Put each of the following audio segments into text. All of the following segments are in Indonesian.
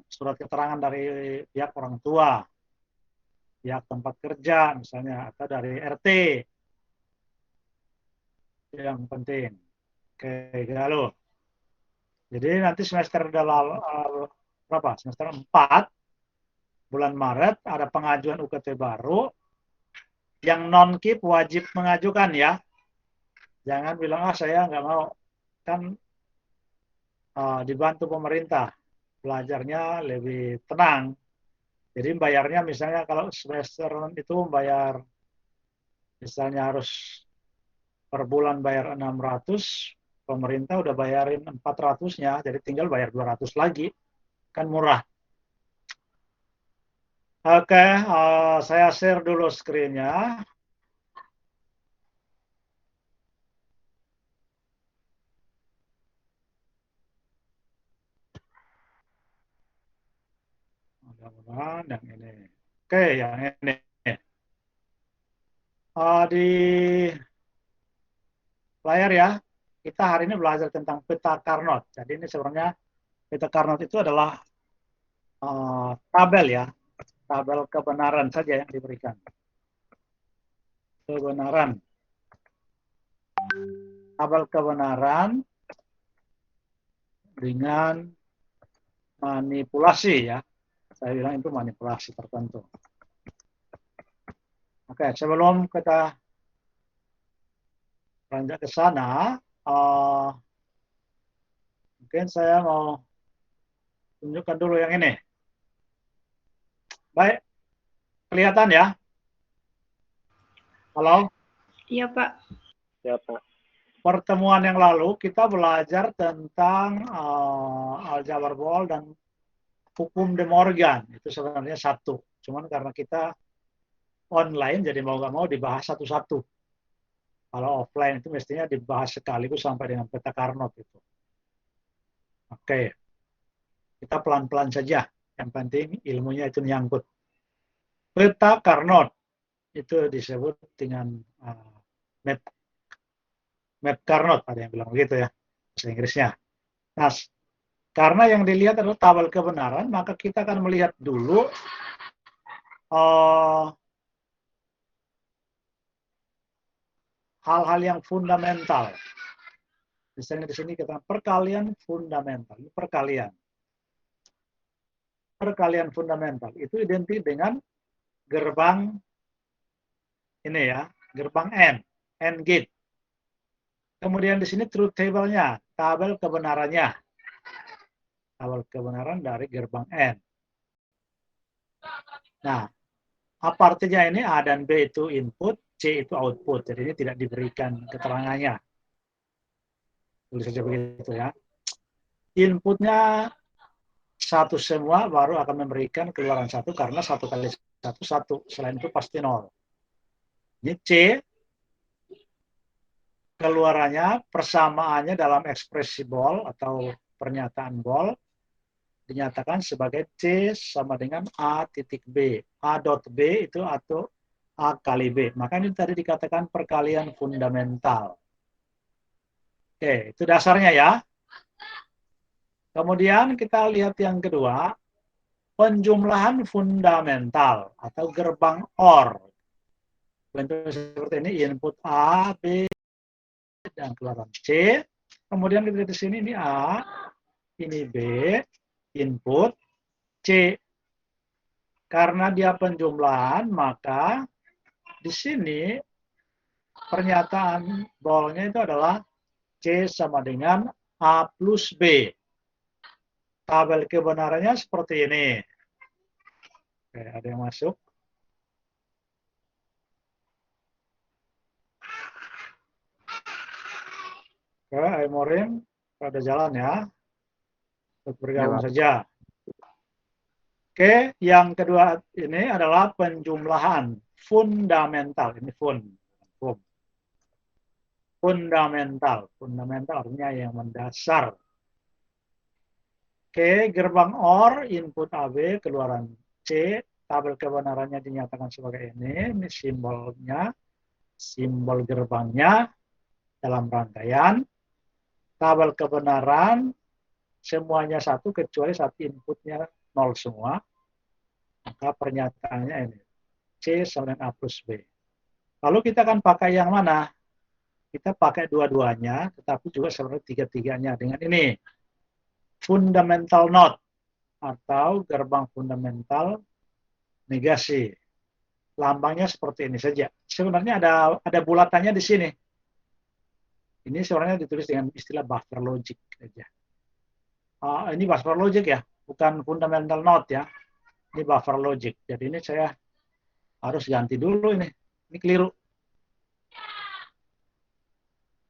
surat keterangan dari pihak orang tua, pihak tempat kerja misalnya, atau dari RT. Itu yang penting. Oke, lalu. Jadi nanti semester berapa? Semester 4 bulan Maret ada pengajuan UKT baru. Yang non-KIP wajib mengajukan ya. Jangan bilang, saya nggak mau. Kan dibantu pemerintah. Belajarnya lebih tenang. Jadi bayarnya misalnya kalau semester itu bayar, misalnya harus per bulan bayar 600, pemerintah udah bayarin 400-nya, jadi tinggal bayar 200 lagi. Kan murah. Oke, saya share dulu screen-nya. Mudah-mudahan yang ini. Oke, yang ini. Di layar ya, kita hari ini belajar tentang peta Carnot. Jadi ini sebenarnya peta Carnot itu adalah tabel ya, tabel kebenaran saja yang diberikan. Kebenaran. Tabel kebenaran dengan manipulasi ya. Saya bilang itu manipulasi tertentu. Oke, sebelum kita lanjut ke sana, mungkin saya mau tunjukkan dulu yang ini. Baik, kelihatan ya? Halo? Iya, Pak. Ya, Pak. Pertemuan yang lalu kita belajar tentang aljabar Boole dan hukum De Morgan. Itu sebenarnya satu. Cuman karena kita online, jadi mau nggak mau dibahas satu-satu. Kalau offline itu mestinya dibahas sekaligus sampai dengan peta Carnot itu. Oke, kita pelan-pelan saja. Yang penting ilmunya itu nyangkut. Peta Carnot itu disebut dengan map Carnot, ada yang bilang begitu ya, bahasa Inggrisnya. Nah, karena yang dilihat adalah tabel kebenaran, maka kita akan melihat dulu hal-hal yang fundamental. Misalnya di sini kita perkalian fundamental, ini perkalian. Perkalian fundamental itu identik dengan gerbang ini ya, gerbang N gate. Kemudian di sini truth table-nya, tabel kebenarannya. Tabel kebenaran dari gerbang N. Nah, apa artinya ini? A dan B itu input, C itu output. Jadi ini tidak diberikan keterangannya. Tulis saja begitu ya. Inputnya satu semua, baru akan memberikan keluaran satu, karena satu kali satu, satu. Selain itu pasti nol. Ini C, keluarannya, persamaannya dalam ekspresi Boole atau pernyataan Boole, dinyatakan sebagai C sama dengan A titik B. A dot B itu atau A kali B. Maka ini tadi dikatakan perkalian fundamental. Oke, itu dasarnya ya. Kemudian kita lihat yang kedua, penjumlahan fundamental atau gerbang OR. Bentuk seperti ini, input A, B, dan keluaran C. Kemudian kita lihat di sini, ini A, ini B, input C. Karena dia penjumlahan, maka di sini pernyataan Boole-nya itu adalah C sama dengan A plus B. Tabel kebenarannya seperti ini. Oke, ada yang masuk? Oke, Aimorim, ada jalan ya. Untuk bergabung saja. Oke, yang kedua ini adalah penjumlahan fundamental. Ini fundamental. Fundamental artinya yang mendasar. Oke, gerbang OR, input AB, keluaran C, tabel kebenarannya dinyatakan sebagai ini simbolnya, simbol gerbangnya dalam rangkaian. Tabel kebenaran semuanya satu kecuali satu inputnya 0 semua, maka pernyataannya ini C sama dengan A plus B. Lalu kita akan pakai yang mana? Kita pakai dua-duanya, tetapi juga sebenarnya tiga-tiganya dengan ini. Fundamental not atau gerbang fundamental negasi. Lambangnya seperti ini saja. Sebenarnya ada bulatannya di sini. Ini sebenarnya ditulis dengan istilah buffer logic saja. Ini buffer logic ya, bukan fundamental not ya. Ini buffer logic. Jadi ini saya harus ganti dulu ini. Ini keliru.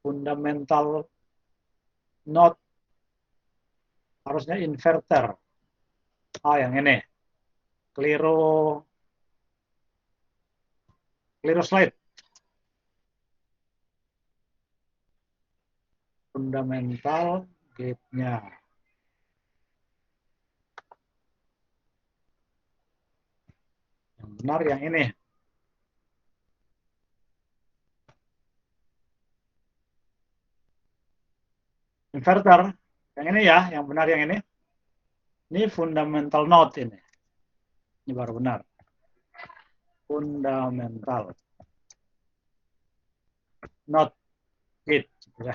Fundamental not harusnya inverter. Yang ini. Keliru slide. Fundamental gate-nya. Yang benar yang ini. Inverter. Yang ini ya, yang benar yang ini. Ini fundamental node ini. Ini baru benar. Fundamental node gate. Ya.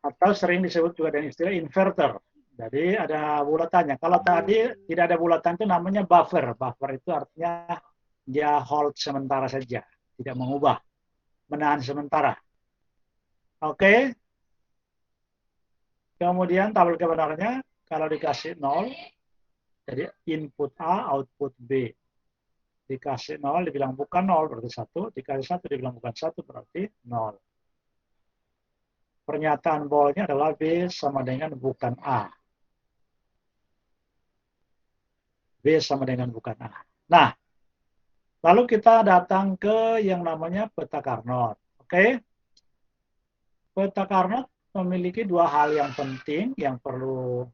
Atau sering disebut juga dengan istilah inverter. Jadi ada bulatannya. Kalau tadi tidak ada bulatan itu namanya buffer. Buffer itu artinya dia hold sementara saja. Tidak mengubah. Menahan sementara. Oke. Kemudian tabel kebenarannya kalau dikasih 0, jadi input A, output B. Dikasih 0, dibilang bukan 0, berarti 1. Dikasih 1, dibilang bukan 1, berarti 0. Pernyataan bolnya adalah B sama dengan bukan A. B sama dengan bukan A. Nah, lalu kita datang ke yang namanya peta Carnot. Oke? Peta Carnot memiliki dua hal yang penting yang perlu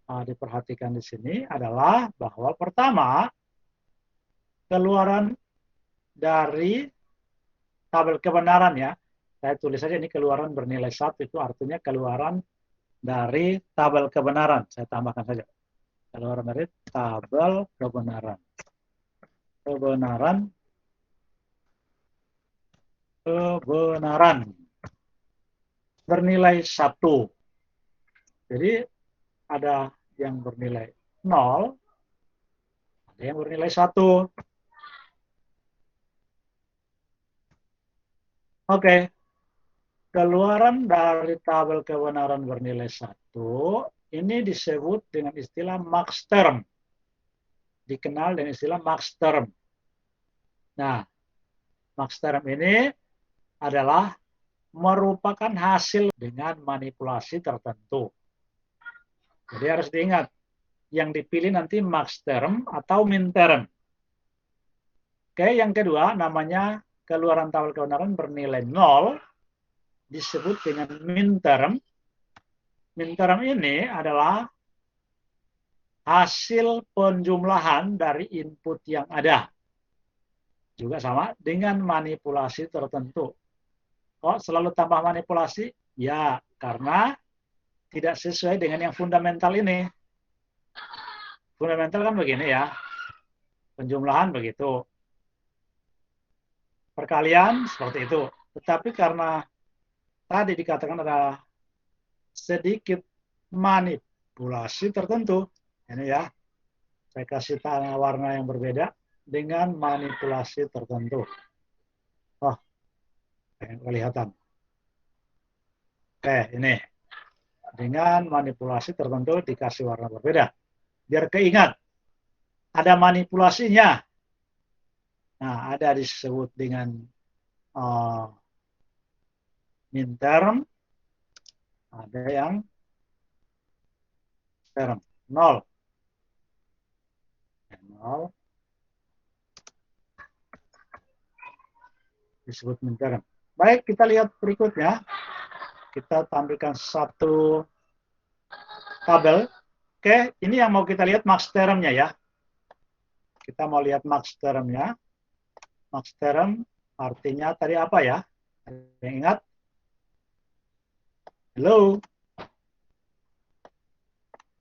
diperhatikan di sini adalah bahwa pertama, keluaran dari tabel kebenaran ya. Saya tulis saja ini keluaran bernilai 1, itu artinya keluaran dari tabel kebenaran. Saya tambahkan saja. Keluaran dari tabel kebenaran. Kebenaran. Bernilai 1. Jadi ada yang bernilai 0, ada yang bernilai 1. Oke. Keluaran dari tabel kebenaran bernilai 1, ini disebut dengan istilah max term. Dikenal dengan istilah max term. Nah, max term ini adalah merupakan hasil dengan manipulasi tertentu. Jadi harus diingat, yang dipilih nanti max term atau min term. Oke, yang kedua namanya keluaran tabel kebenaran bernilai 0, disebut dengan min term. Min term ini adalah hasil penjumlahan dari input yang ada. Juga sama dengan manipulasi tertentu. Kok selalu tambah manipulasi? Ya, karena tidak sesuai dengan yang fundamental ini. Fundamental kan begini ya. Penjumlahan begitu. Perkalian seperti itu. Tetapi karena tadi dikatakan ada sedikit manipulasi tertentu. Ini ya. Saya kasih warna yang berbeda dengan manipulasi tertentu. Oh, kelihatan. Oke, ini. Dengan manipulasi tertentu dikasih warna berbeda. Biar keingat. Ada manipulasinya. Nah, ada disebut dengan min term. Ada yang term. 0. 0. Disebut min term. Baik, kita lihat berikutnya. Kita tampilkan satu tabel. Oke, ini yang mau kita lihat max termnya ya. Kita mau lihat max termnya. Max term artinya tadi apa ya? Yang ingat? Hello?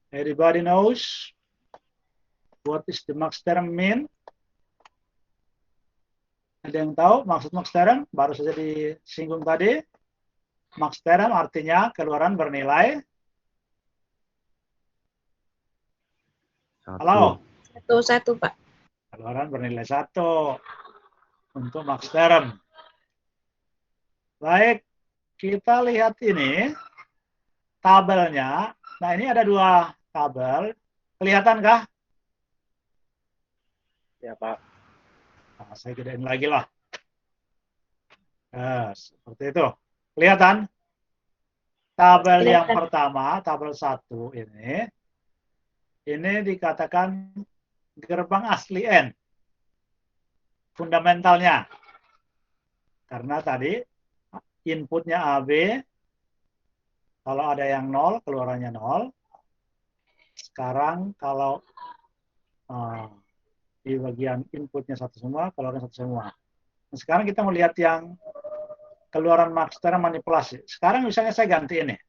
Everybody knows what is the max term mean? Ada yang tahu maksud max term? Baru saja disinggung tadi. Max term artinya keluaran bernilai. Halo? Satu, Pak. Keluaran bernilai 1 untuk max term. Baik, kita lihat ini tabelnya. Nah, ini ada 2 tabel. Kelihatankah? Ya, Pak. Nah, saya gedein lagi lah. Nah, seperti itu. Kelihatan? Tabel yang pertama, tabel 1 ini dikatakan gerbang asli N. Fundamentalnya. Karena tadi inputnya AB, kalau ada yang 0, keluarannya 0. Sekarang kalau di bagian inputnya 1 semua, keluarannya 1 semua. Nah, sekarang kita melihat yang keluaran max term manipulasi. Sekarang misalnya saya ganti ini.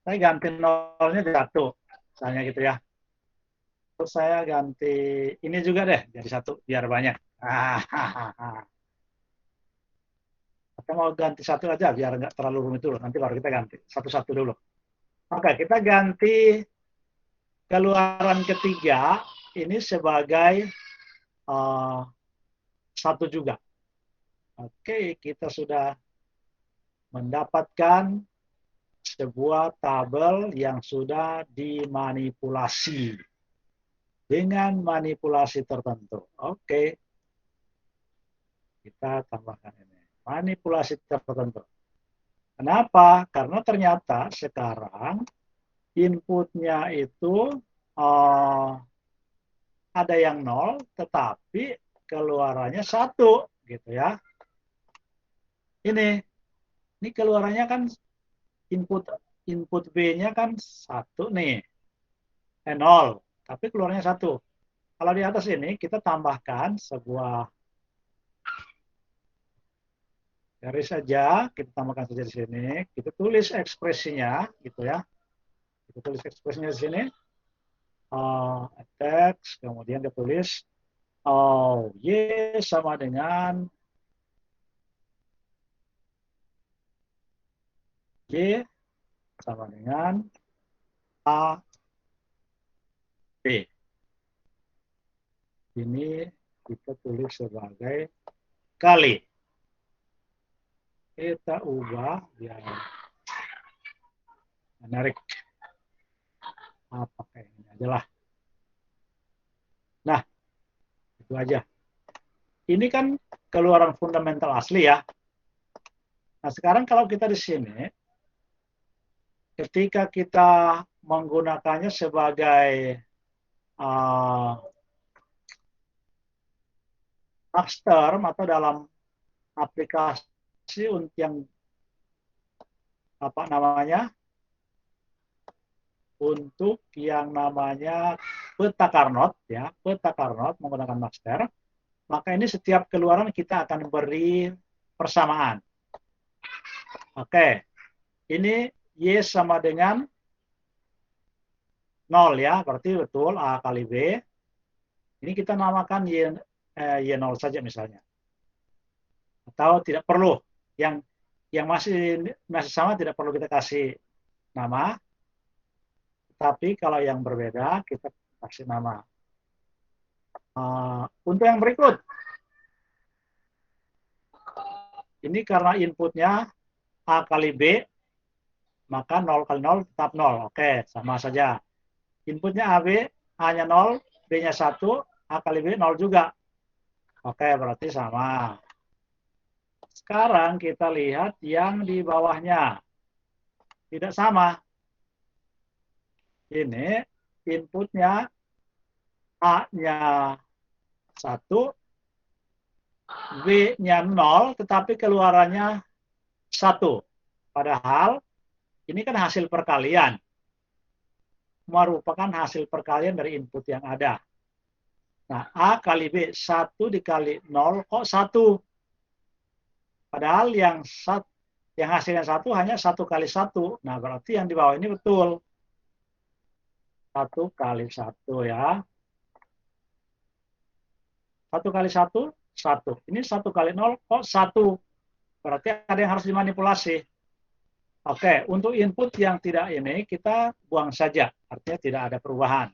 Saya ganti 0-nya jadi 1. Misalnya gitu ya. Terus saya ganti ini juga deh, jadi 1, biar banyak. Kita mau ganti 1 aja, biar nggak terlalu rumit dulu. Nanti baru kita ganti. 1-1 dulu. Oke, kita ganti keluaran ketiga ini sebagai 1 juga. Oke, kita sudah mendapatkan sebuah tabel yang sudah dimanipulasi dengan manipulasi tertentu. Oke, kita tambahkan ini. Manipulasi tertentu. Kenapa? Karena ternyata sekarang inputnya itu ada yang 0, tetapi keluarannya 1, gitu ya. Ini keluarannya kan input B-nya kan 1 nih, 0, tapi keluarnya 1. Kalau di atas ini kita tambahkan sebuah garis saja, kita tambahkan saja di sini, kita tulis ekspresinya, gitu ya. Kita tulis ekspresinya di sini, teks, kemudian kita tulis Y sama dengan Y sama dengan A B. Ini kita tulis sebagai kali. Kita ubah biar menarik. Pakai ini aja lah. Nah, itu aja. Ini kan keluaran fundamental asli ya. Nah, sekarang kalau kita di sini, ketika kita menggunakannya sebagai max term atau dalam aplikasi untuk yang apa namanya, untuk yang namanya peta Carnot ya, peta Carnot menggunakan max term, maka ini setiap keluaran kita akan beri persamaan. Oke, ini Y sama dengan 0 ya, berarti betul A kali B. Ini kita namakan Y0 saja misalnya. Atau tidak perlu, yang masih sama tidak perlu kita kasih nama, tapi kalau yang berbeda kita kasih nama. Untuk yang berikut, ini karena inputnya A kali B, maka 0 kali 0 tetap 0. Oke, sama saja. Inputnya AB, A-nya 0, B-nya 1, A kali B 0 juga. Oke, berarti sama. Sekarang kita lihat yang di bawahnya. Tidak sama. Ini inputnya A-nya 1, B-nya 0, tetapi keluarannya 1. Padahal ini kan hasil perkalian. Merupakan hasil perkalian dari input yang ada. Nah, A kali B, 1 dikali 0 kok 1. Padahal yang Yang hasilnya 1 hanya 1 kali 1. Nah, berarti yang di bawah ini betul. 1 kali 1 ya. 1 kali 1, 1. Ini 1 kali 0 kok 1. Berarti ada yang harus dimanipulasi. Oke, untuk input yang tidak ini, kita buang saja. Artinya tidak ada perubahan.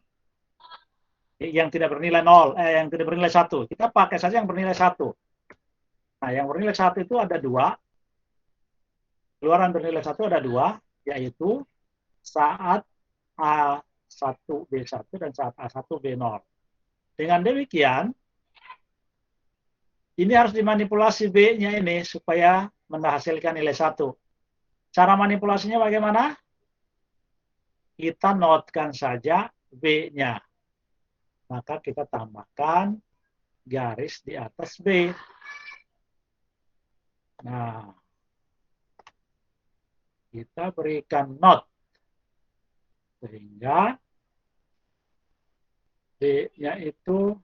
Yang tidak bernilai 0, yang tidak bernilai 1. Kita pakai saja yang bernilai 1. Nah, yang bernilai 1 itu ada 2. Keluaran bernilai 1 ada 2, yaitu saat A1B1 dan saat A1B0. Dengan demikian, ini harus dimanipulasi B-nya ini supaya menghasilkan nilai 1. Cara manipulasinya bagaimana? Kita notkan saja B-nya. Maka kita tambahkan garis di atas B. Nah, kita berikan not. Sehingga B-nya itu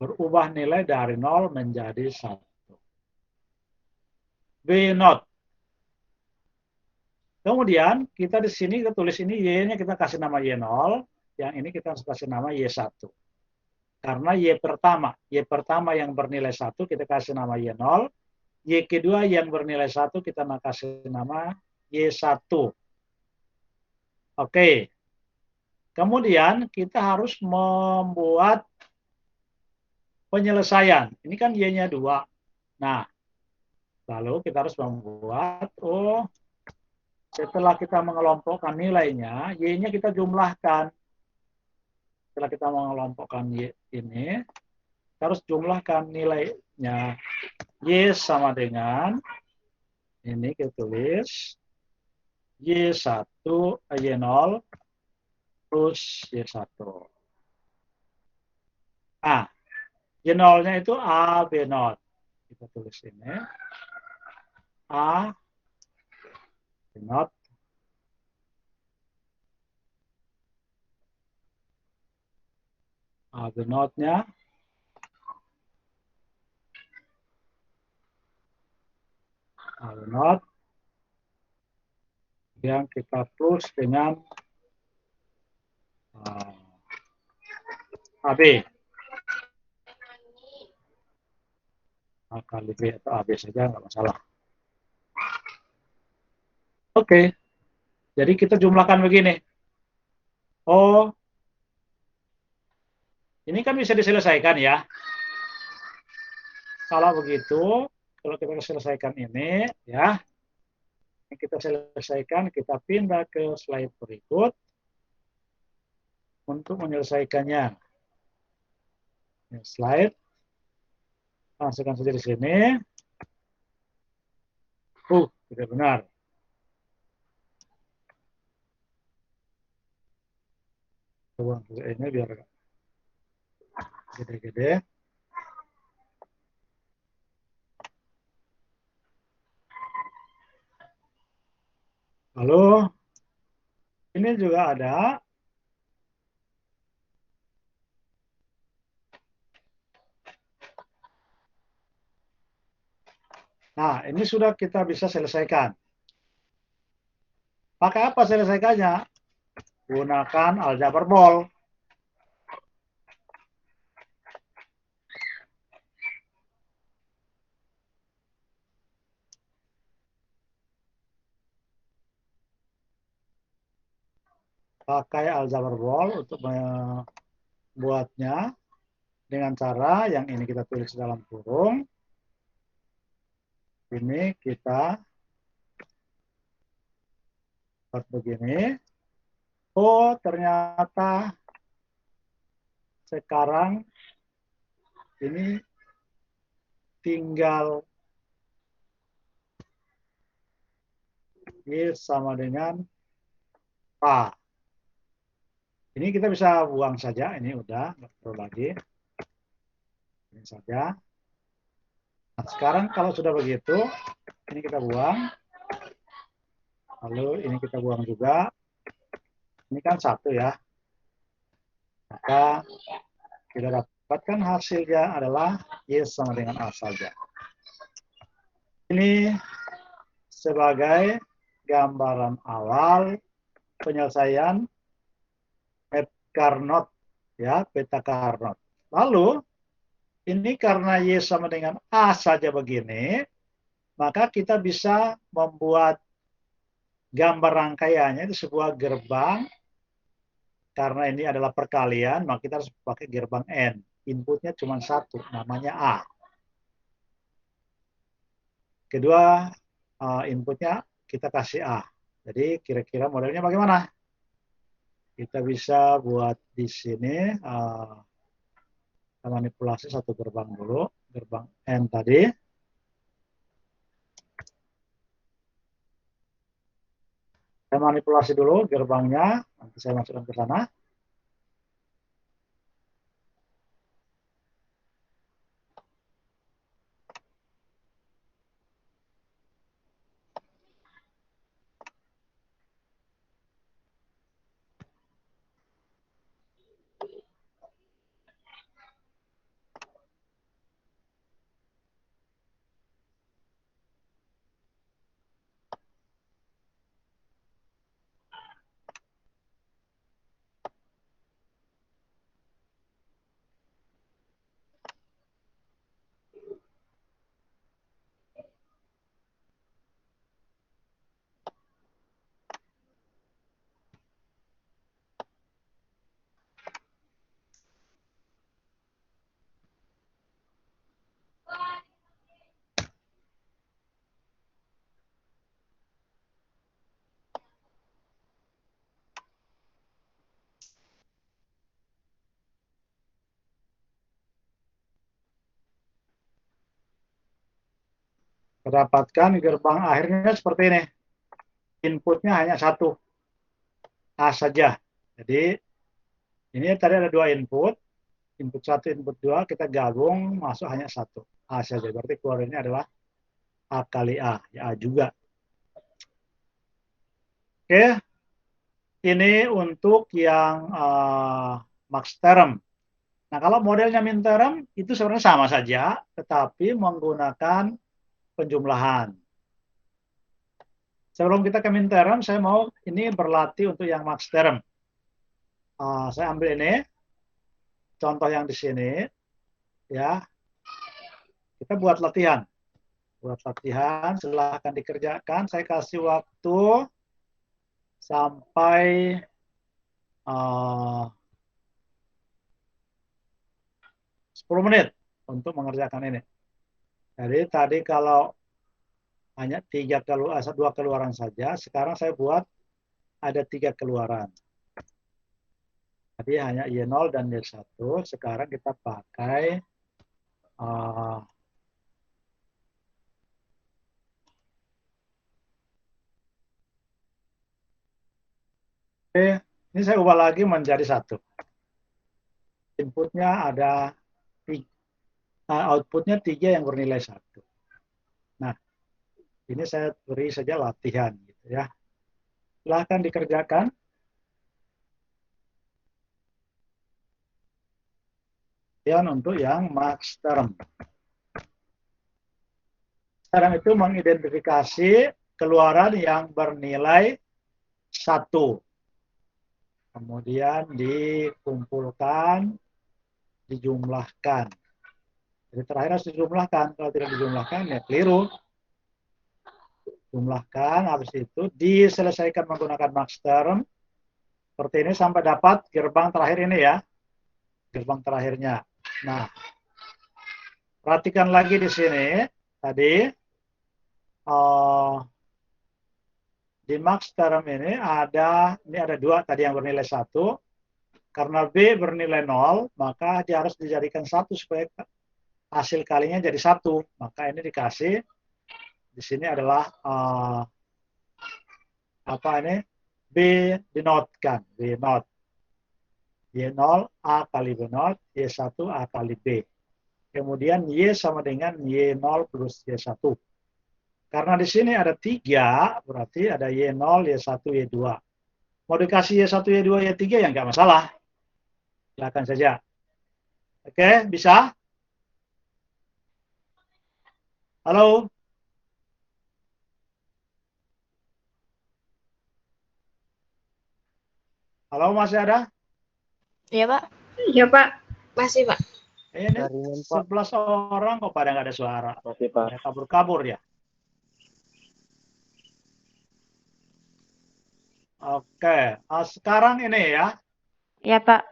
berubah nilai dari 0 menjadi 1. B not. Kemudian kita di sini kita tulis ini Y-nya kita kasih nama Y0, yang ini kita kasih nama Y1. Karena Y pertama yang bernilai 1 kita kasih nama Y0, Y kedua yang bernilai 1 kita kasih nama Y1. Oke. Kemudian kita harus membuat penyelesaian. Ini kan Y-nya 2. Nah, lalu kita harus membuat, setelah kita mengelompokkan nilainya, Y-nya kita jumlahkan. Setelah kita mengelompokkan Y ini, kita harus jumlahkan nilainya. Y sama dengan, ini kita tulis, Y1, Y0, plus Y1. Nah, Y0-nya itu A, B0. Kita tulis ini. A, B0, A, B0-nya A, B0 yang kita plus dengan AB. A kali B atau AB saja, nggak masalah. Oke, jadi kita jumlahkan begini. Oh, ini kan bisa diselesaikan ya. Kalau begitu, kalau kita selesaikan ini, ya, kita selesaikan, kita pindah ke slide berikut untuk menyelesaikannya. Slide, masukkan saja di sini. Tidak benar. Coba ini biar gede-gede. Lalu ini juga ada. Nah, ini sudah kita bisa selesaikan. Pakai apa selesaikannya? Gunakan aljabar bol. Pakai aljabar bol untuk membuatnya dengan cara yang ini kita tulis dalam kurung. Ini kita buat begini. Oh, ternyata sekarang ini tinggal Y sama dengan A. Ini kita bisa buang saja, ini udah, nggak perlu lagi. Ini saja. Nah, sekarang kalau sudah begitu, ini kita buang. Lalu ini kita buang juga. Ini kan 1 ya. Maka kita dapat dapatkan hasilnya adalah Y sama dengan A saja. Ini sebagai gambaran awal penyelesaian Carnot, ya, peta Carnot. Lalu, ini karena Y sama dengan A saja begini, maka kita bisa membuat gambar rangkaiannya di sebuah gerbang. Karena ini adalah perkalian, maka kita harus pakai gerbang N. Inputnya cuma satu, namanya A. Kedua, inputnya kita kasih A. Jadi kira-kira modelnya bagaimana? Kita bisa buat di sini, kita manipulasi satu gerbang dulu, gerbang N tadi. Saya manipulasi dulu gerbangnya, nanti saya masukkan ke sana. Mendapatkan gerbang akhirnya seperti ini. Inputnya hanya satu, A saja. Jadi ini tadi ada dua input, input satu, input dua, kita gabung masuk hanya satu, A saja. Berarti keluarnya adalah A kali A, ya A juga. Oke, ini untuk yang max term. Nah, kalau modelnya min term itu sebenarnya sama saja, tetapi menggunakan penjumlahan. Sebelum kita ke min term, saya mau ini berlatih untuk yang max term. Saya ambil ini, contoh yang di sini, ya. Kita buat latihan. Buat latihan, silahkan dikerjakan. Saya kasih waktu sampai 10 menit untuk mengerjakan ini. Jadi tadi kalau hanya dua keluaran saja, sekarang saya buat ada 3 keluaran. Tadi hanya Y0 dan Y1, sekarang kita pakai ini saya ubah lagi menjadi 1. Inputnya ada outputnya 3 yang bernilai 1. Nah, ini saya beri saja latihan gitu ya. Silahkan dikerjakan. Latihan untuk yang max term. Term itu mengidentifikasi keluaran yang bernilai 1. Kemudian dikumpulkan, dijumlahkan. Jadi terakhir harus dijumlahkan. Kalau tidak dijumlahkan, ya keliru. Jumlahkan, habis itu diselesaikan menggunakan max term. Seperti ini sampai dapat gerbang terakhir ini ya. Gerbang terakhirnya. Nah, perhatikan lagi di sini. Tadi, di max term ini ada 2 tadi yang bernilai 1. Karena B bernilai 0, maka dia harus dijadikan 1 supaya hasil kalinya jadi 1. Maka ini dikasih, di sini adalah B dinotkan, B not. Y0 A kali B not, Y1 A kali B. Kemudian Y sama dengan Y0 plus Y1. Karena di sini ada 3, berarti ada Y0, Y1, Y2. Mau dikasih Y1, Y2, Y3 ya nggak masalah. Silakan saja. Oke, bisa? Halo? Halo, masih ada? Iya, Pak. Iya, Pak. Masih, Pak. Ini Jaringan, Pak. 11 orang kok pada nggak ada suara. Masih, Pak. Pada kabur-kabur ya. Oke, sekarang ini ya. Iya, Pak.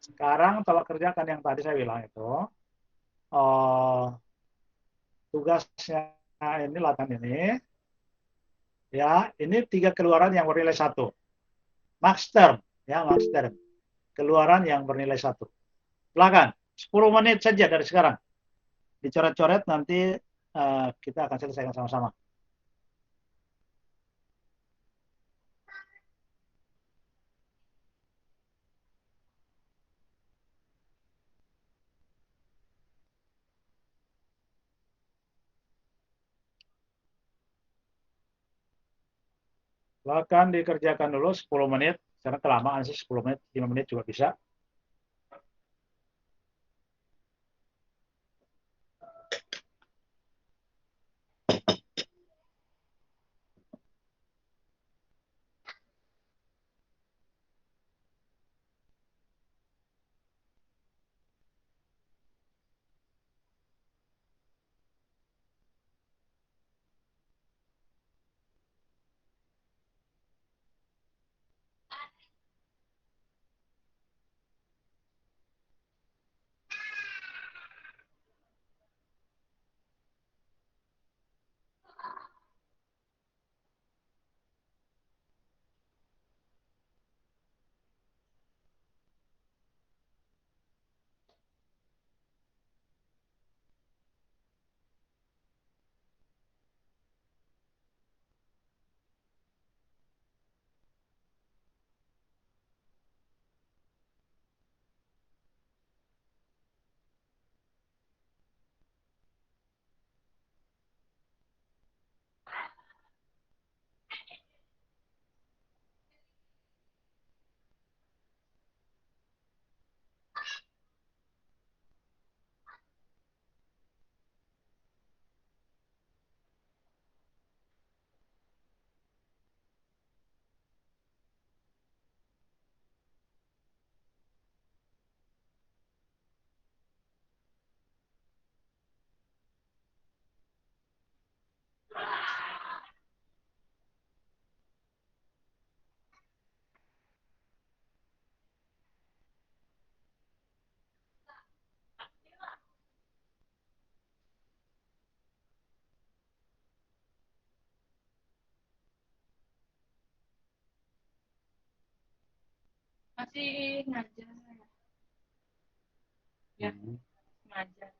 Sekarang coba kerjakan yang tadi saya bilang itu. Uh, tugasnya ini latihan ini. Ya, ini 3 keluaran yang bernilai 1. Max term, ya max term. Keluaran yang bernilai 1. Silakan, 10 menit saja dari sekarang. Dicoret-coret nanti kita akan selesaikan sama-sama. Silakan dikerjakan dulu 10 menit. Karena kelamaan sih 10 menit, 5 menit juga bisa. Masih ngajar. Ya, ngajar.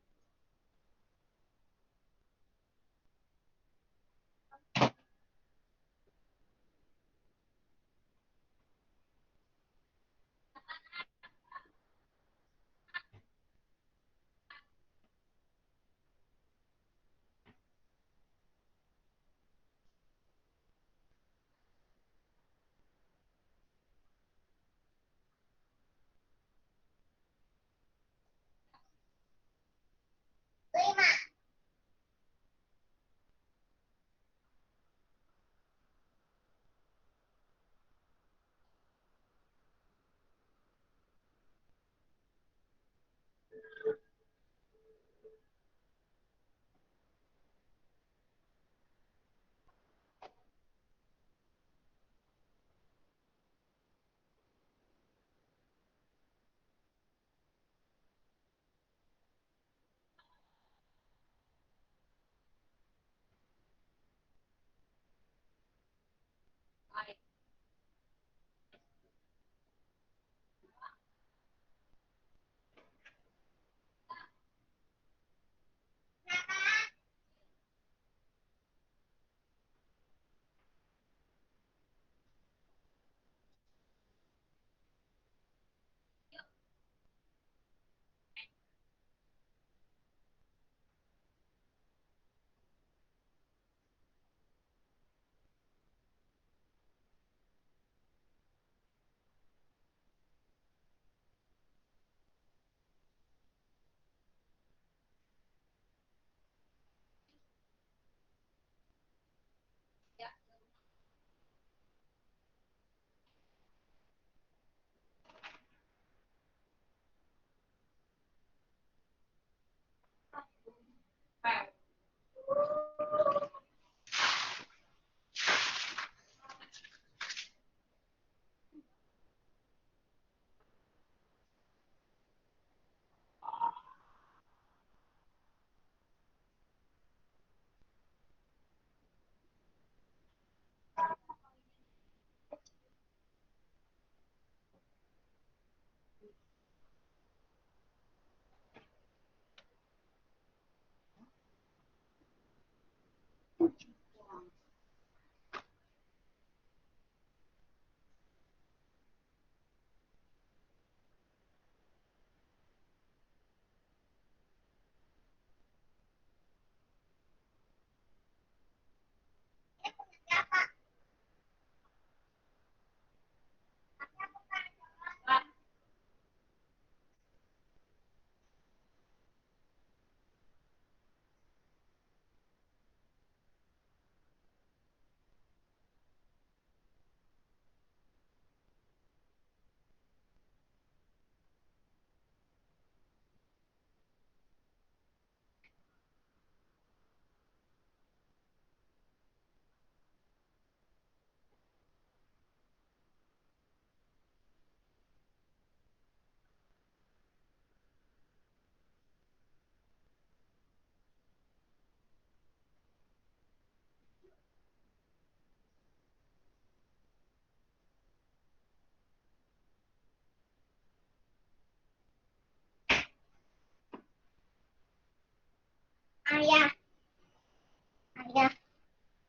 Ayah,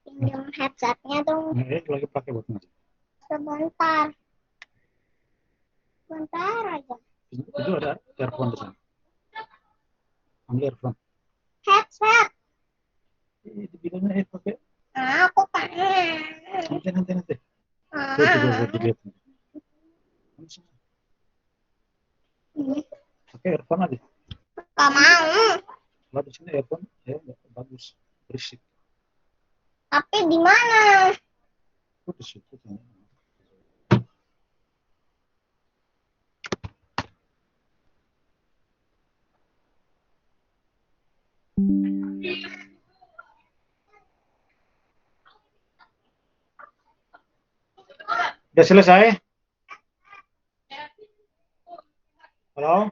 pinjam headsetnya dong. Ini lagi pakai buat ngaji. Sebentar. Sebentar aja. Itu ada earphone di sana. Ambil earphone. Headset. Bilangnya pakai. Aku pengen. Nanti. Tuh, dilihat. Pakai earphone aja. Gak mau. Kalau di sini earphone ya nggak bagus, berisik. Tapi di mana? Di situ. Udah selesai? Halo?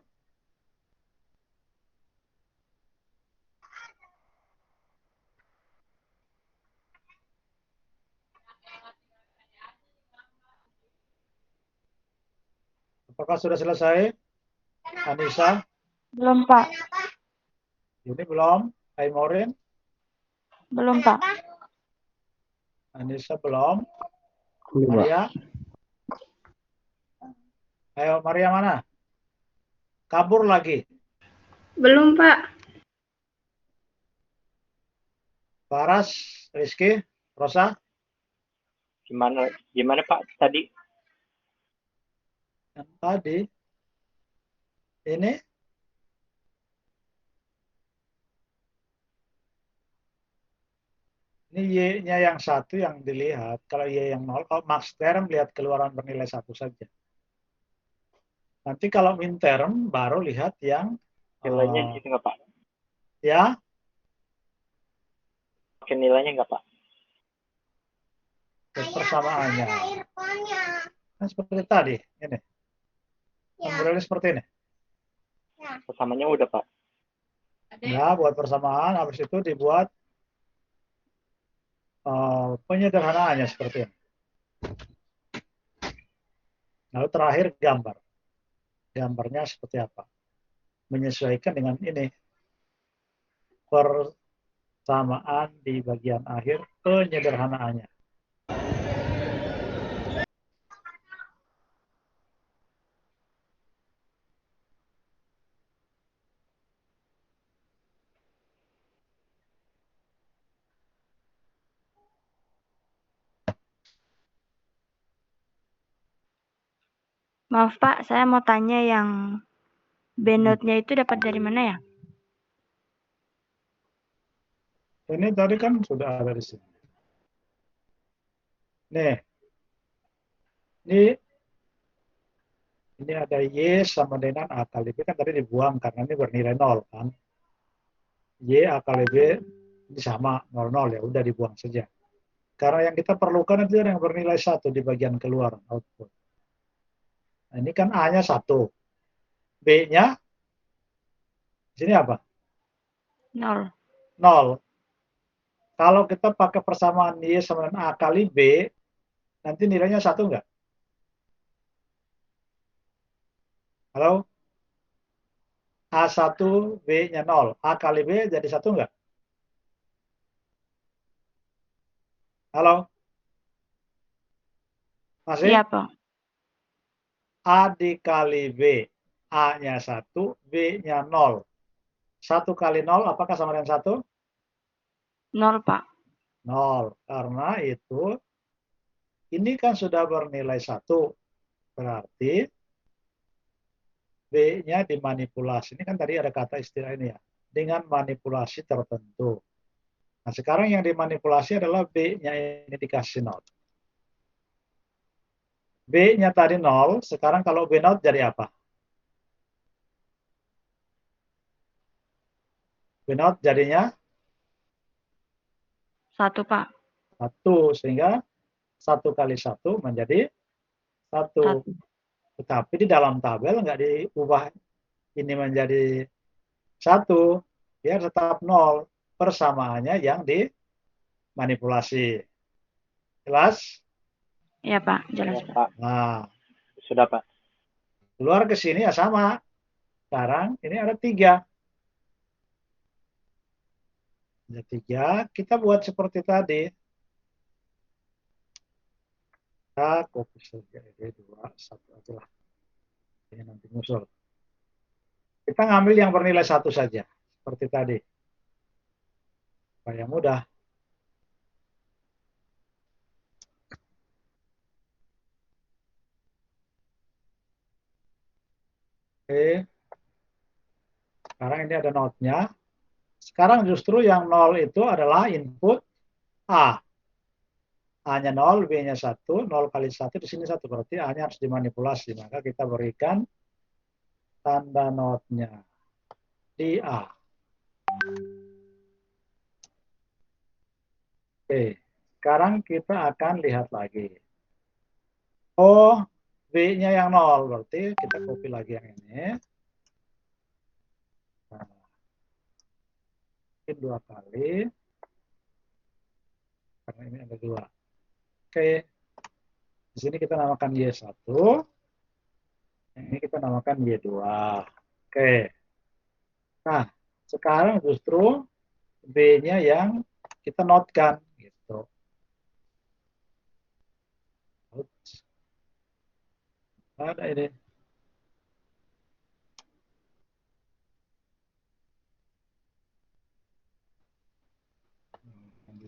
Apakah sudah selesai? Anissa? Belum, Pak. Ini belum? Aimorin? Belum, Pak. Anissa belum? Maria? Ayo, Maria mana? Kabur lagi. Belum, Pak. Paras, Rizky, Rosa? Gimana Pak tadi? Yang tadi. Ini? Ini Y-nya yang 1 yang dilihat. Kalau Y yang 0, kalau max term lihat keluaran bernilai 1 saja. Nanti kalau min term baru lihat yang Nilainya gitu nggak Pak? ya. Pakai nilainya nggak Pak? Persamaannya. Nah, seperti tadi. Ini. Modelnya seperti ini. Persamanya udah Pak. Ya, buat persamaan. Habis itu dibuat penyederhanaannya seperti ini. Lalu terakhir gambar. Gambarnya seperti apa? Menyesuaikan dengan ini. Persamaan di bagian akhir penyederhanaannya. Maaf, Pak. Saya mau tanya yang B-note-nya itu dapat dari mana ya? Ini tadi kan sudah ada di sini. Nih. Ini ada Y sama dengan A kali B kan tadi dibuang karena ini bernilai 0 kan. Y A kali B ini sama 0, 0 ya udah dibuang saja. Karena yang kita perlukan itu yang bernilai 1 di bagian keluar output. Nah, ini kan A-nya 1. B-nya di sini apa? 0. 0. Kalau kita pakai persamaan Y sama dengan A kali B, nanti nilainya 1 enggak? Halo? A1, B-nya 0. A kali B jadi 1 enggak? Halo? Masih? Iya, Pak. A dikali B. A-nya 1, B-nya 0. 1 kali 0, apakah sama dengan 1? 0, Pak. 0. Karena itu, ini kan sudah bernilai 1. Berarti, B-nya dimanipulasi. Ini kan tadi ada kata istilah ini ya. Dengan manipulasi tertentu. Nah, sekarang yang dimanipulasi adalah B-nya ini dikasih 0. B-nya tadi 0, sekarang kalau B0 jadi apa? B0 jadinya 1, Pak. 1, sehingga 1 kali 1 menjadi 1. 1. Tetapi di dalam tabel nggak diubah ini menjadi 1, biar tetap 0. Persamaannya yang dimanipulasi. Jelas? Iya, Pak. Jelas, Ya, Pak. Pak. Nah, Sudah Pak. keluar ke sini ya sama. Sekarang ini ada 3. Ada 3. Kita buat seperti tadi. Kita copy saja ini 2, 1 aja lah. Ini nanti nyusul. Kita ngambil yang bernilai 1 saja. Seperti tadi. Supaya mudah. Oke. Sekarang ini ada notnya. Sekarang justru yang 0 itu adalah input A. A-nya 0, B-nya 1, 0 kali 1 di sini 1. Berarti A-nya harus dimanipulasi. Maka kita berikan tanda notnya di A. Oke, sekarang kita akan lihat lagi. Oh, B-nya yang 0. Berarti kita copy lagi yang ini. Nah, mungkin 2 kali. Karena ini ada 2. Oke, di sini kita namakan Y1. Ini kita namakan Y2. Oke. Nah, sekarang justru B-nya yang kita notkan. Gitu. Ada ini.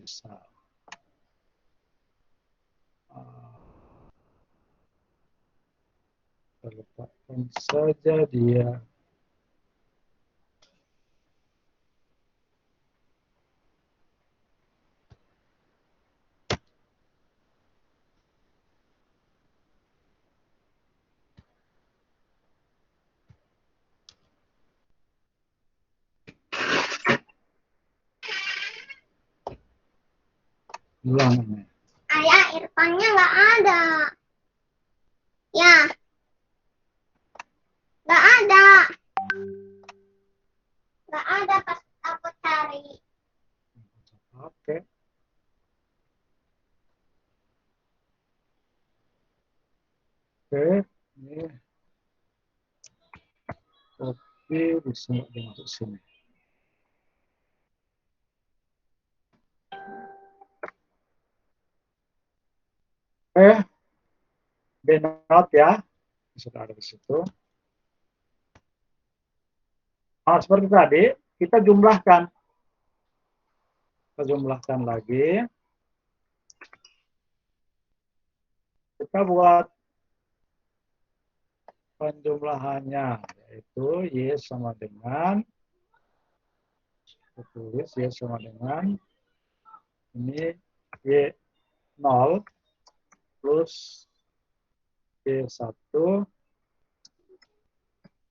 Bisa. Letakkan saja dia. Ulang ini. Ayah, Irfannya nggak ada. Ya, nggak ada. Nggak ada pas aku cari. Oke. Oke, ini copy bisa dimasuk sini. Oke, B-not ya, sudah ada di situ. Nah, seperti tadi, kita jumlahkan. Kita jumlahkan lagi. Kita buat penjumlahannya, yaitu Y sama dengan, kita tulis Y sama dengan, ini Y0 plus Y1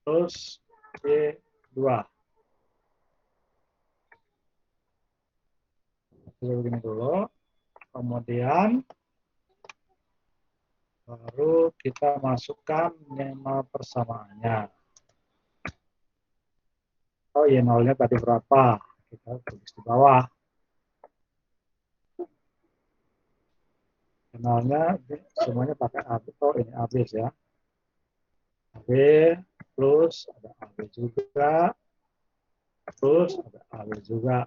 plus Y2. Begini dulu. Kemudian baru kita masukkan nama persamaannya. Oh, Y0-nya tadi berapa? Kita tulis di bawah. Y0-nya semuanya pakai AB. Oh, ini AB ya. AB plus ada AB juga. Plus ada AB juga.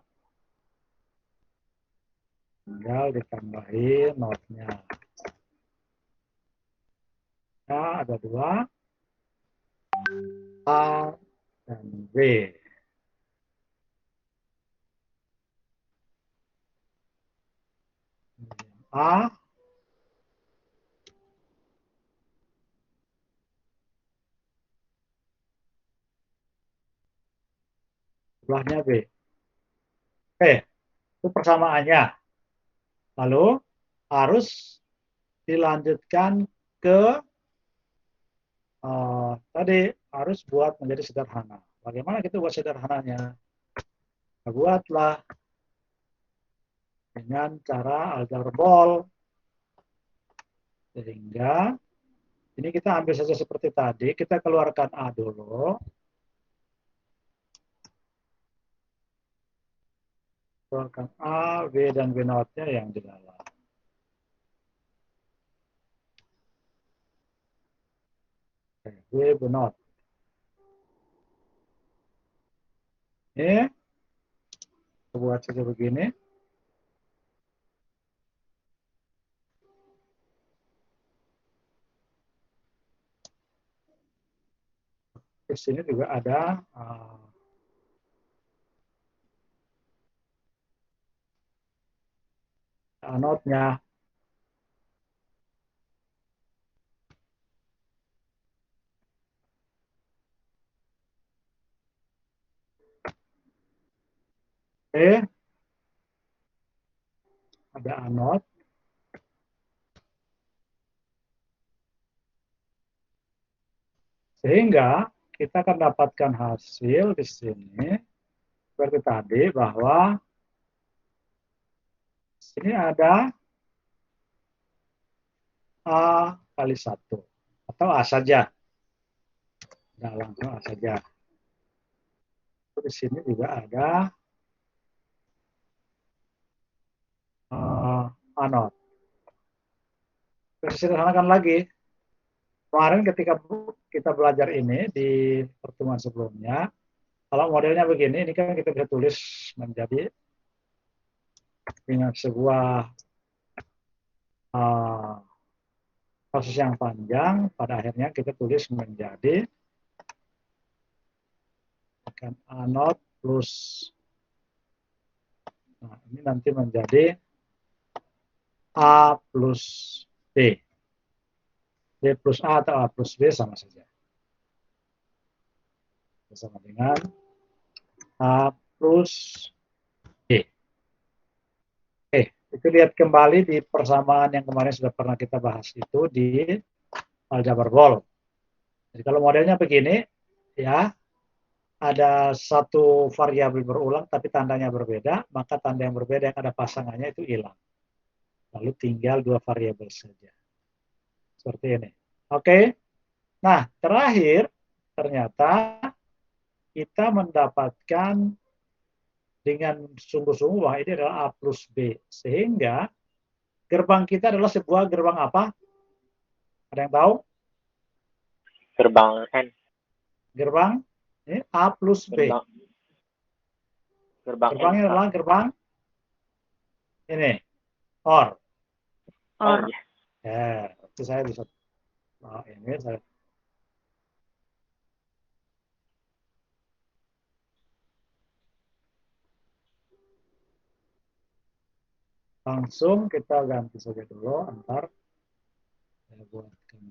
Tinggal ditambahin notnya. Nah, ada 2. A dan B. A sebelahnya B. Oke, itu persamaannya. Lalu harus dilanjutkan ke tadi harus buat menjadi sederhana. Bagaimana kita buat sederhananya? Kita buatlah dengan cara aljabar ball. Sehingga ini kita ambil saja seperti tadi, kita keluarkan A dulu. Keluarkan A, B, dan B not-nya yang di dalam. B, B not. Ini buat saja begini. Di sini juga ada anode-nya. Oke, ada anode. Sehingga kita akan dapatkan hasil di sini seperti tadi bahwa sini ada A kali 1 atau A saja. Nah, langsung A saja. Di sini juga ada anode. Kita sederhanakan lagi. Kemarin ketika kita belajar ini di pertemuan sebelumnya, kalau modelnya begini, ini kan kita bisa tulis menjadi dengan sebuah proses yang panjang, pada akhirnya kita tulis menjadi anode plus, nah ini nanti menjadi A plus B. B plus A atau A plus B sama saja. Sama dengan A plus B. Oke, itu lihat kembali di persamaan yang kemarin sudah pernah kita bahas itu di aljabar Bol. Jadi kalau modelnya begini, ya, ada satu variabel berulang tapi tandanya berbeda, maka tanda yang berbeda yang ada pasangannya itu hilang. Lalu tinggal dua variabel saja. Seperti ini. Oke. Nah, terakhir ternyata kita mendapatkan dengan sungguh-sungguh bahwa ini adalah A plus B. Sehingga gerbang kita adalah sebuah gerbang apa? Ada yang tahu? Gerbang N. Gerbang ini A plus B. Gerbangnya adalah gerbang ini. OR. OR. Ya, itu saya bisa. Nah, ini saya. Langsung kita ganti saja dulu antar. Saya buatkan.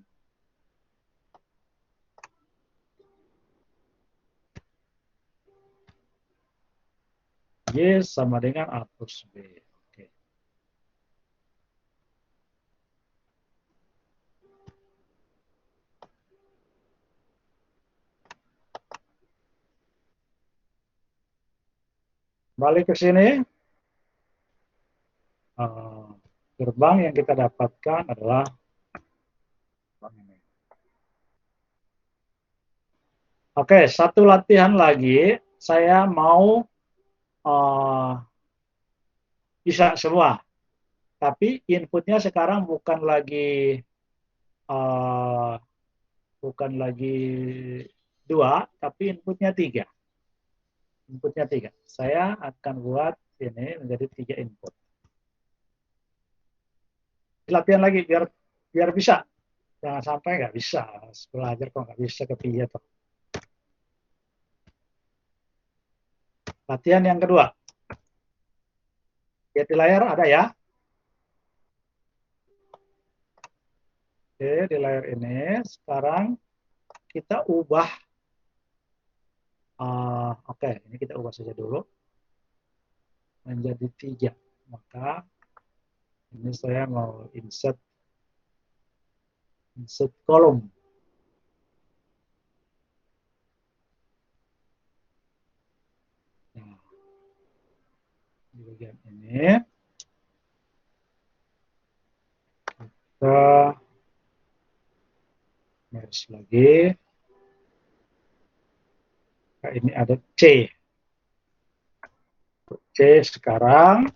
Y sama dengan A plus B. Oke. Balik ke sini. Gerbang yang kita dapatkan adalah ini. Oke, satu latihan lagi. Saya mau bisa semua. Tapi inputnya sekarang bukan lagi 2, tapi inputnya 3. Inputnya 3. Saya akan buat ini menjadi 3 input. Latihan lagi biar bisa. Jangan sampai nggak bisa. Belajar kok nggak bisa kepiye toh. Latihan yang kedua. Lihat di layar ada ya. Oke, di layar ini sekarang kita ubah. Oke, ini kita ubah saja dulu menjadi 3. Maka ini saya mau insert kolom. Nah, di bagian ini kita garis lagi. Nah, ini ada C. C sekarang.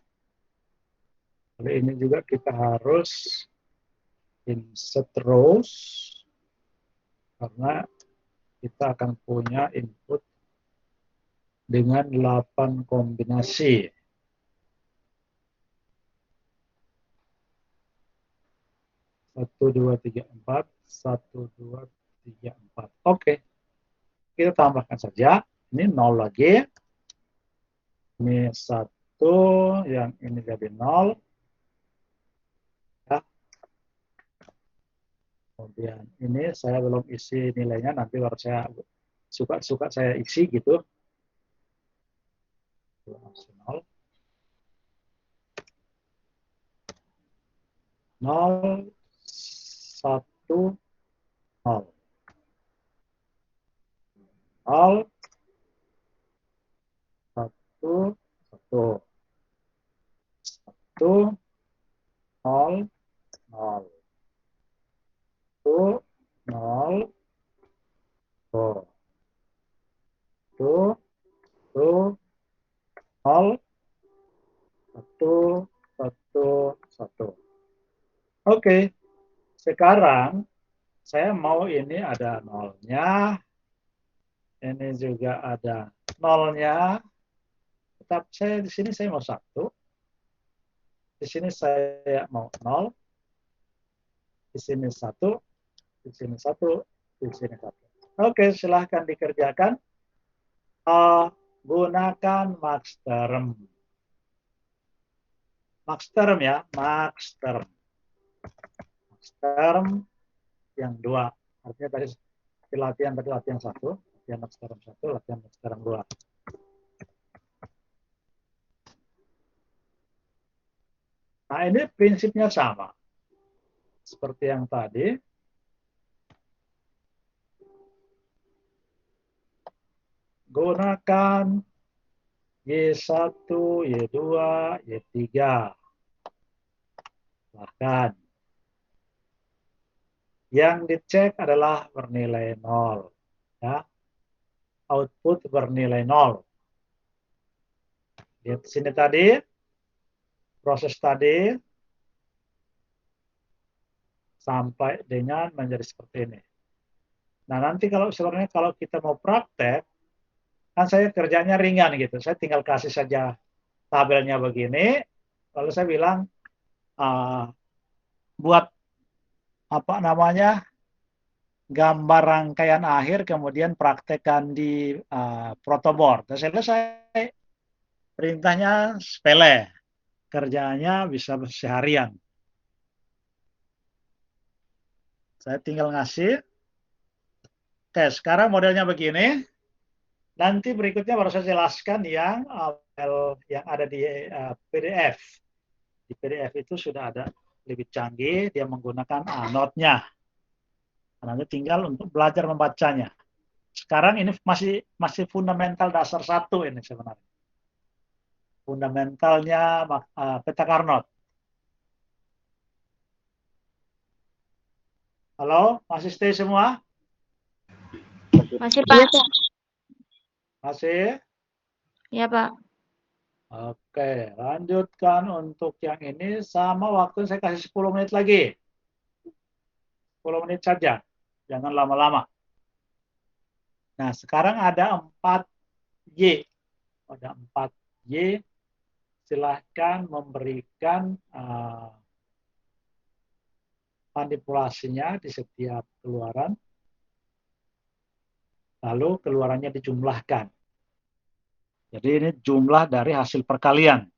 Kali ini juga kita harus insert rows karena kita akan punya input dengan 8 kombinasi. 1, 2, 3, 4. 1, 2, 3, 4. Oke. Kita tambahkan saja. Ini 0 lagi. Ini 1. Yang ini jadi 0. Ya. Kemudian ini saya belum isi nilainya. Nanti baru saya suka-suka saya isi gitu. 0. 0, 1, 0. 0, 1, 1. 1, 0, 0. 1, 0, 1. 1, 1, 0, 1, 1, 1. Oke, sekarang saya mau ini ada nolnya, ini juga ada nolnya. Tetap saya di sini saya mau 1, di sini saya mau 0, di sini 1, di sini 1, di sini 1. Oke, silahkan dikerjakan. Gunakan max term. Max term ya, max term. Max term yang 2. Artinya tadi latihan 1, latihan max term 1, latihan max term 2. Nah, ini prinsipnya sama. Seperti yang tadi. Gunakan Y1, Y2, Y3. Bahkan yang dicek adalah bernilai 0. Ya. Output bernilai 0. Lihat sini tadi, proses tadi sampai dengan menjadi seperti ini. Nah, nanti sebenarnya kalau kita mau praktek, kan saya kerjanya ringan gitu. Saya tinggal kasih saja tabelnya begini, lalu saya bilang buat apa namanya gambar rangkaian akhir, kemudian praktekkan di protoboard. Dan selesai, perintahnya sepele, kerjanya bisa seharian. Saya tinggal ngasih. Oke, sekarang modelnya begini. Nanti berikutnya baru saya jelaskan yang ada di PDF. Di PDF itu sudah ada lebih canggih, dia menggunakan note-nya. Nanti tinggal untuk belajar membacanya. Sekarang ini masih fundamental dasar 1 ini sebenarnya. Fundamentalnya peta Carnot. Halo, masih stay semua? Masih, Pak. Masih? Iya, Pak. Oke, lanjutkan untuk yang ini sama waktu saya kasih 10 menit lagi. 10 menit saja, jangan lama-lama. Nah, sekarang ada 4Y. Ada 4Y, silahkan memberikan manipulasinya di setiap keluaran. Lalu keluarannya dijumlahkan. Jadi ini jumlah dari hasil perkalian.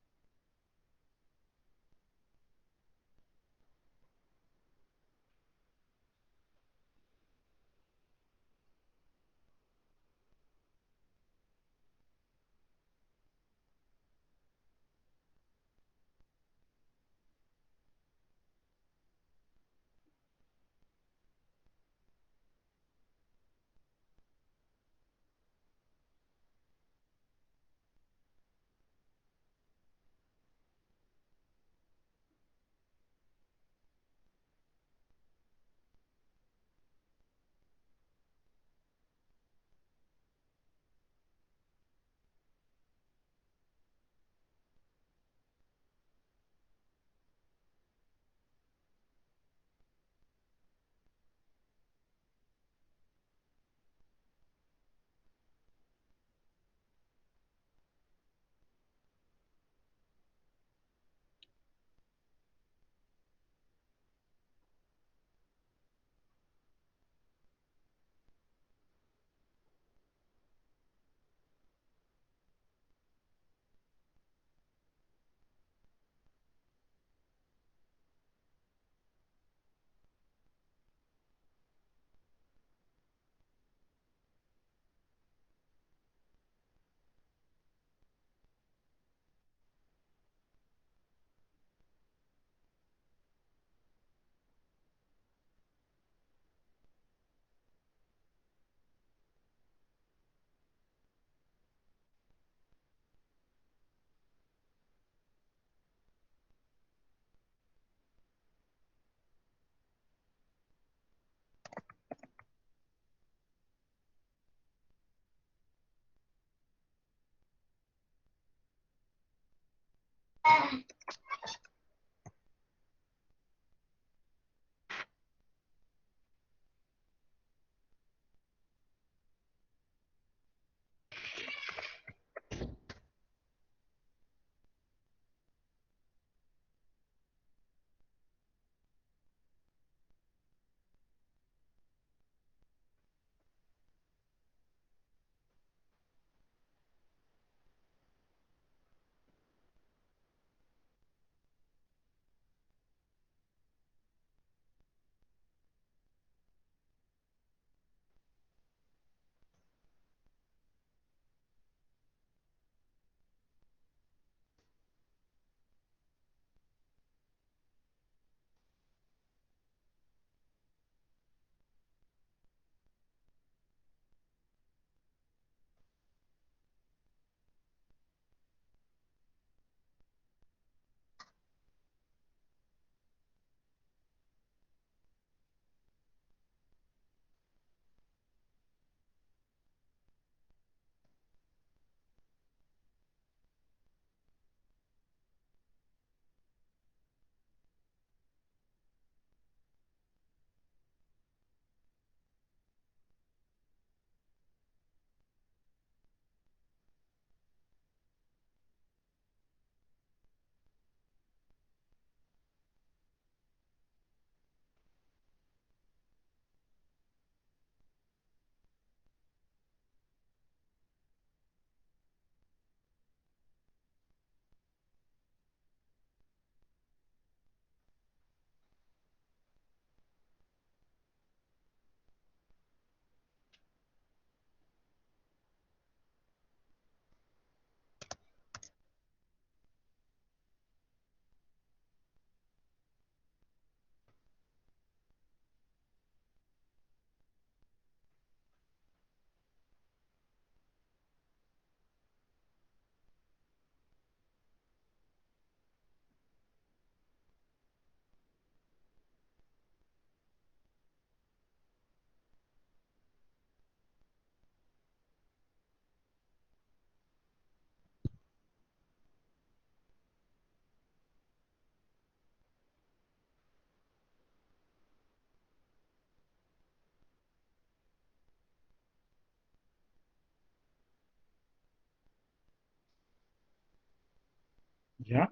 Ya, Ya.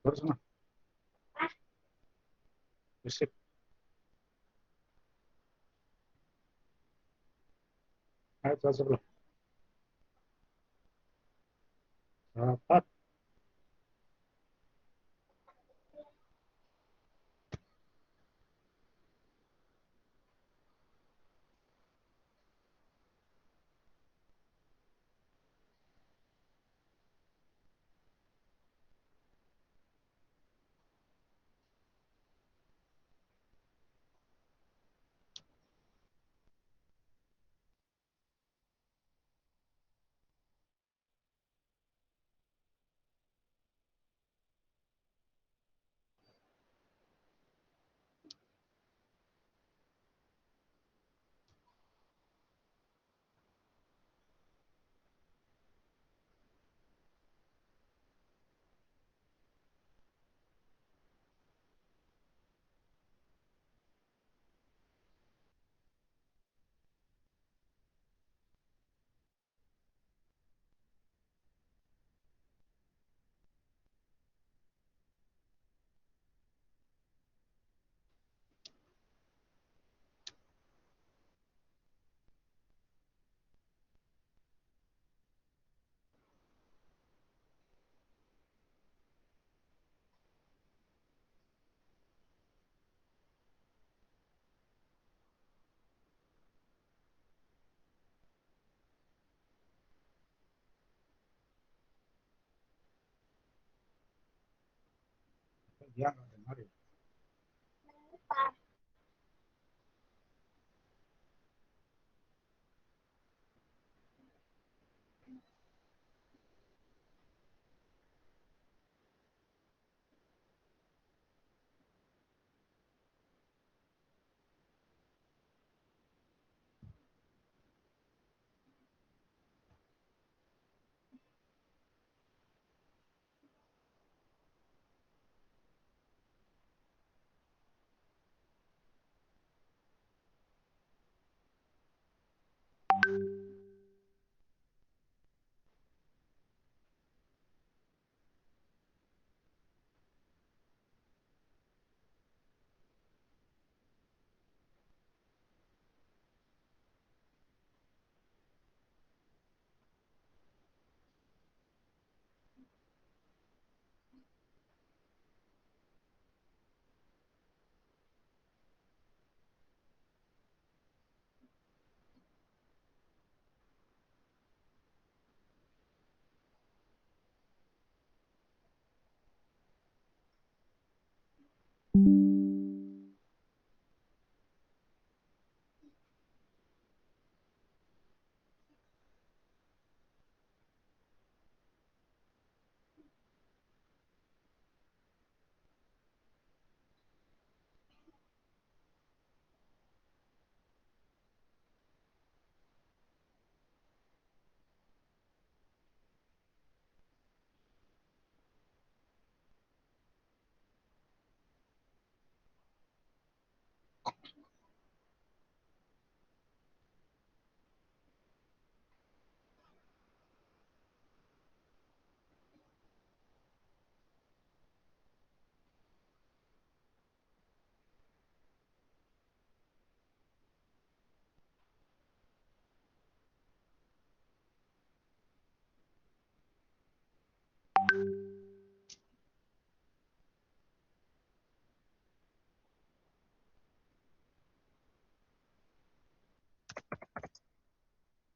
terus nah. Sip. Ayo, terus sebelum. Dapat. Dia nggak dengar ya.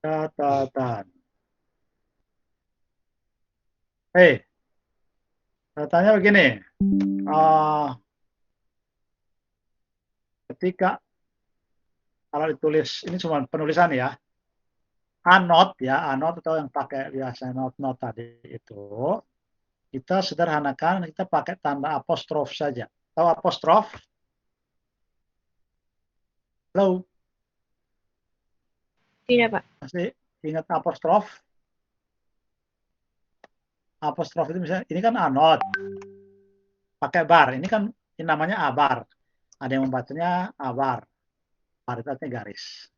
Catatan. Tanya begini. Uh, ketika kalau ditulis ini cuma penulisan ya, anot ya, anot atau yang pakai biasa not tadi itu kita sederhanakan, kita pakai tanda apostrof saja. Tahu apostrof? Halo, Tidak, Pak. masih ingat apostrof? Apostrof itu misalnya ini kan anot, pakai bar. Ini kan ini namanya abar. Ada yang membacanya abar, bar itu artinya garis.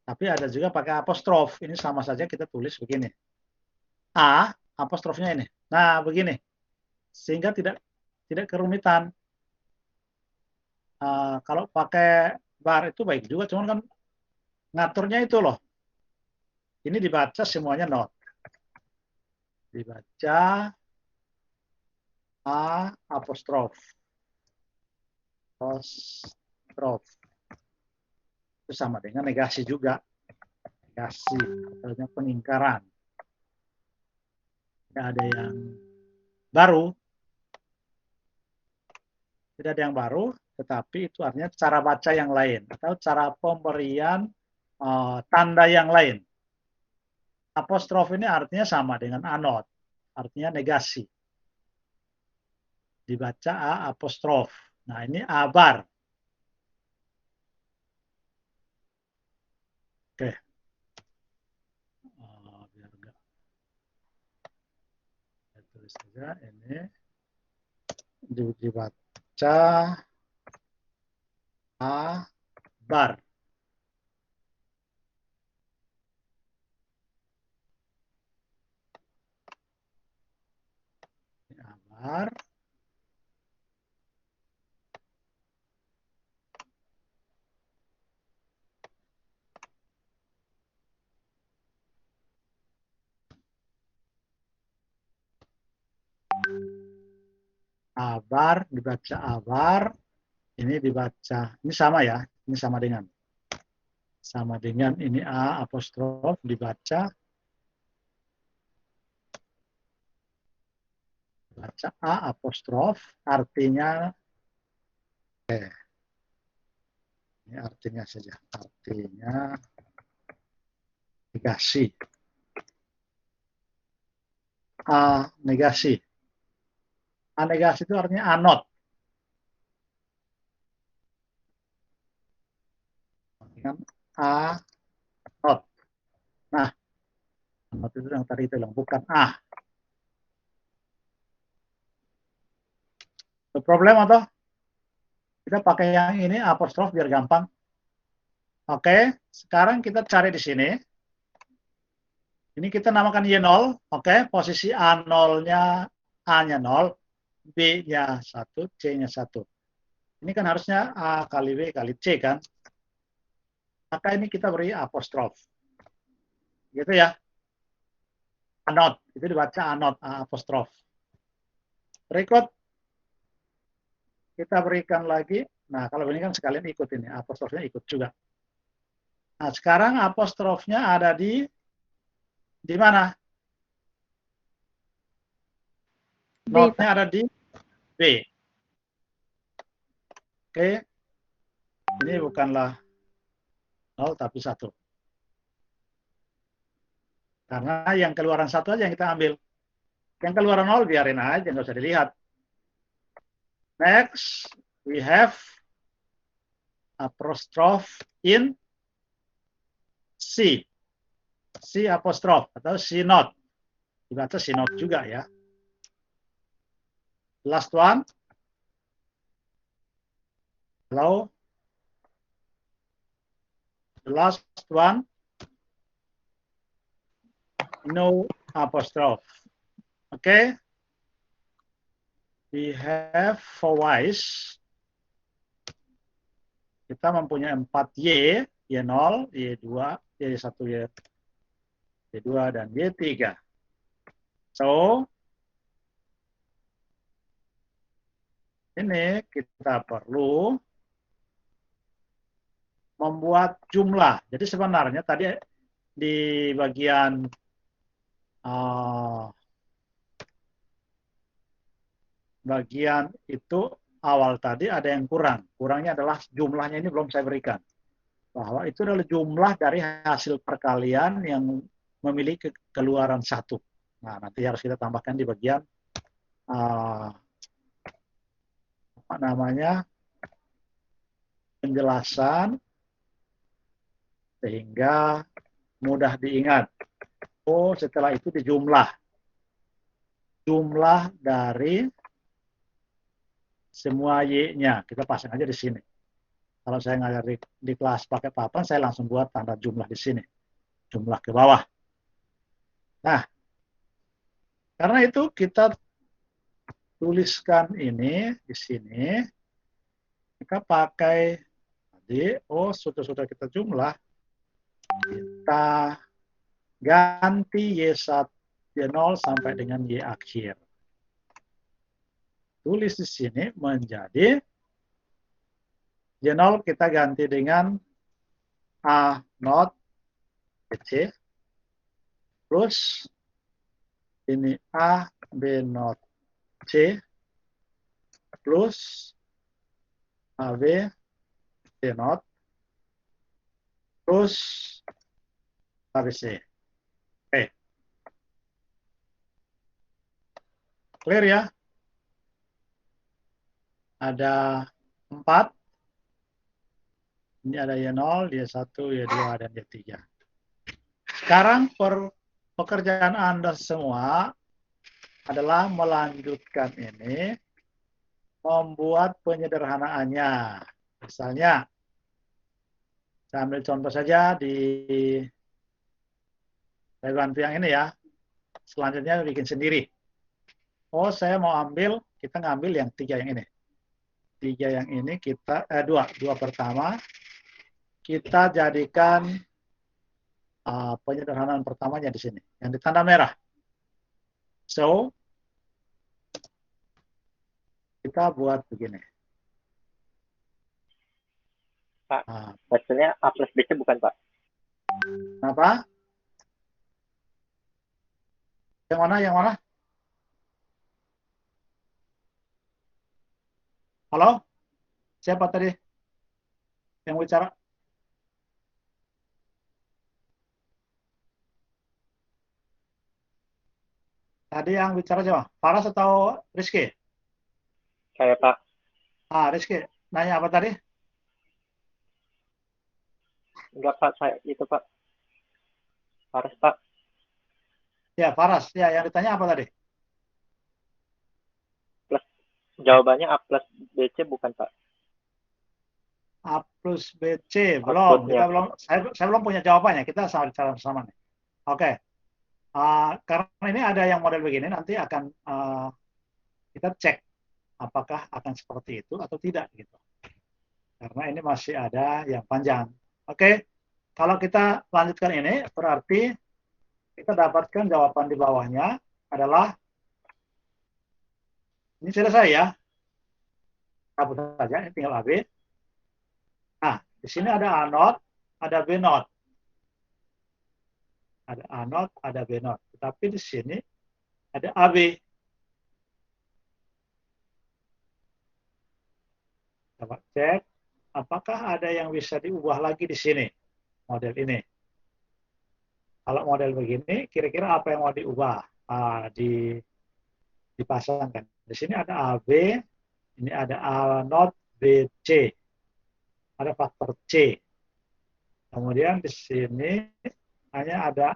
Tapi ada juga pakai apostrof. Ini sama saja kita tulis begini. A, apostrofnya ini. Nah, begini. Sehingga tidak kerumitan. Kalau pakai bar itu baik juga, cuman kan ngaturnya itu loh. Ini dibaca semuanya not. Dibaca A apostrof. Apostrof. Itu sama dengan negasi juga. Negasi, artinya pengingkaran. Tidak ada yang baru. Tidak ada yang baru, tetapi itu artinya cara baca yang lain. Atau cara pemberian tanda yang lain. Apostrof ini artinya sama dengan anot, artinya negasi. Dibaca A apostrof. Nah, ini abar. Oke. Biar enggak. Saya tulis saja ini. Dibaca abar. Abar. Abar, dibaca abar. Ini dibaca, ini sama ya, ini sama dengan ini A apostrof dibaca A apostrof artinya ini artinya saja, artinya negasi. A negasi. A negasi itu artinya anot. Dengan A not. Nah, anot itu yang tadi itu bukan A. The problem atau kita pakai yang ini apostrof biar gampang. Oke, sekarang kita cari di sini. Ini kita namakan Y0. Oke, posisi A0-nya, A-nya 0, B-nya 1, C-nya 1. Ini kan harusnya A kali B kali C kan. Maka ini kita beri apostrof. Gitu ya. Anot, itu dibaca anot, A apostrof. Berikut kita berikan lagi. Nah, kalau ini kan sekalian ikut ini, apostrofnya ikut juga. Nah, sekarang apostrofnya ada di mana? Notnya ada di B. Oke. Ini bukanlah 0 tapi 1. Karena yang keluaran 1 aja yang kita ambil. Yang keluaran 0 biarin aja, nggak usah dilihat. Next, we have apostrophe in C. C apostrof atau C not. Dibaca C not juga ya. Last one. Hello. The last one. No apostrophe. Okay. We have 4 Ys. Kita mempunyai 4 Y, Y0, Y2, Y1, Y2, dan Y3. So, ini kita perlu membuat jumlah. Jadi sebenarnya tadi di bagian itu awal tadi ada yang kurang. Kurangnya adalah jumlahnya ini belum saya berikan. Bahwa itu adalah jumlah dari hasil perkalian yang memiliki keluaran 1. Nah, nanti harus kita tambahkan di bagian penjelasan sehingga mudah diingat. Oh, setelah itu dijumlah. Jumlah dari semua Y-nya. Kita pasang aja di sini. Kalau saya ngajar di kelas pakai papan, saya langsung buat tanda jumlah di sini. Jumlah ke bawah. Nah, Karena itu kita tuliskan ini di sini, kita pakai tadi, sudah kita jumlah, kita ganti Y1, Y0 sampai dengan Y akhir. Tulis di sini menjadi Y0 kita ganti dengan A not C plus ini A B not C plus AB C not plus ABC. Oke. Clear ya? Ada 4. Ini ada Y0, Y1, Y2, dan Y3. Sekarang pekerjaan Anda semua adalah melanjutkan ini, membuat penyederhanaannya. Misalnya, saya ambil contoh saja saya bantu yang ini ya. Selanjutnya bikin sendiri. Saya mau kita ngambil yang 3 yang ini. 3 yang ini kita, 2 pertama, kita jadikan penyederhanaan pertamanya di sini, yang ditanda merah. So, kita buat begini. Pak, maksudnya A plus B-nya bukan, Pak? Kenapa? Yang mana? Yang mana? Halo? Siapa tadi yang bicara? Tadi yang bicara siapa? Faras atau Rizky? Saya, Pak. Rizky. Nanya apa tadi? Enggak, Pak. Saya itu, Pak. Faras, Pak. Ya, Faras. Ya, yang ditanya apa tadi? Jawabannya A plus BC bukan, Pak? A plus BC. Belum. Outputnya. Saya belum punya jawabannya. Kita sama-sama nih. Oke. Karena ini ada yang model begini, nanti akan kita cek apakah akan seperti itu atau tidak gitu. Karena ini masih ada yang panjang. Oke. Kalau kita lanjutkan ini, berarti kita dapatkan jawaban di bawahnya adalah ini selesai ya. Hapus saja, ini tinggal AB. Nah, di sini ada A not, ada B not. Ada A not, ada B not. Tetapi di sini ada AB. Coba cek, apakah ada yang bisa diubah lagi di sini, model ini. Kalau model begini, kira-kira apa yang mau diubah? Dipasangkan. Di sini ada AB, ini ada A not, B, C. Ada faktor C. Kemudian di sini hanya ada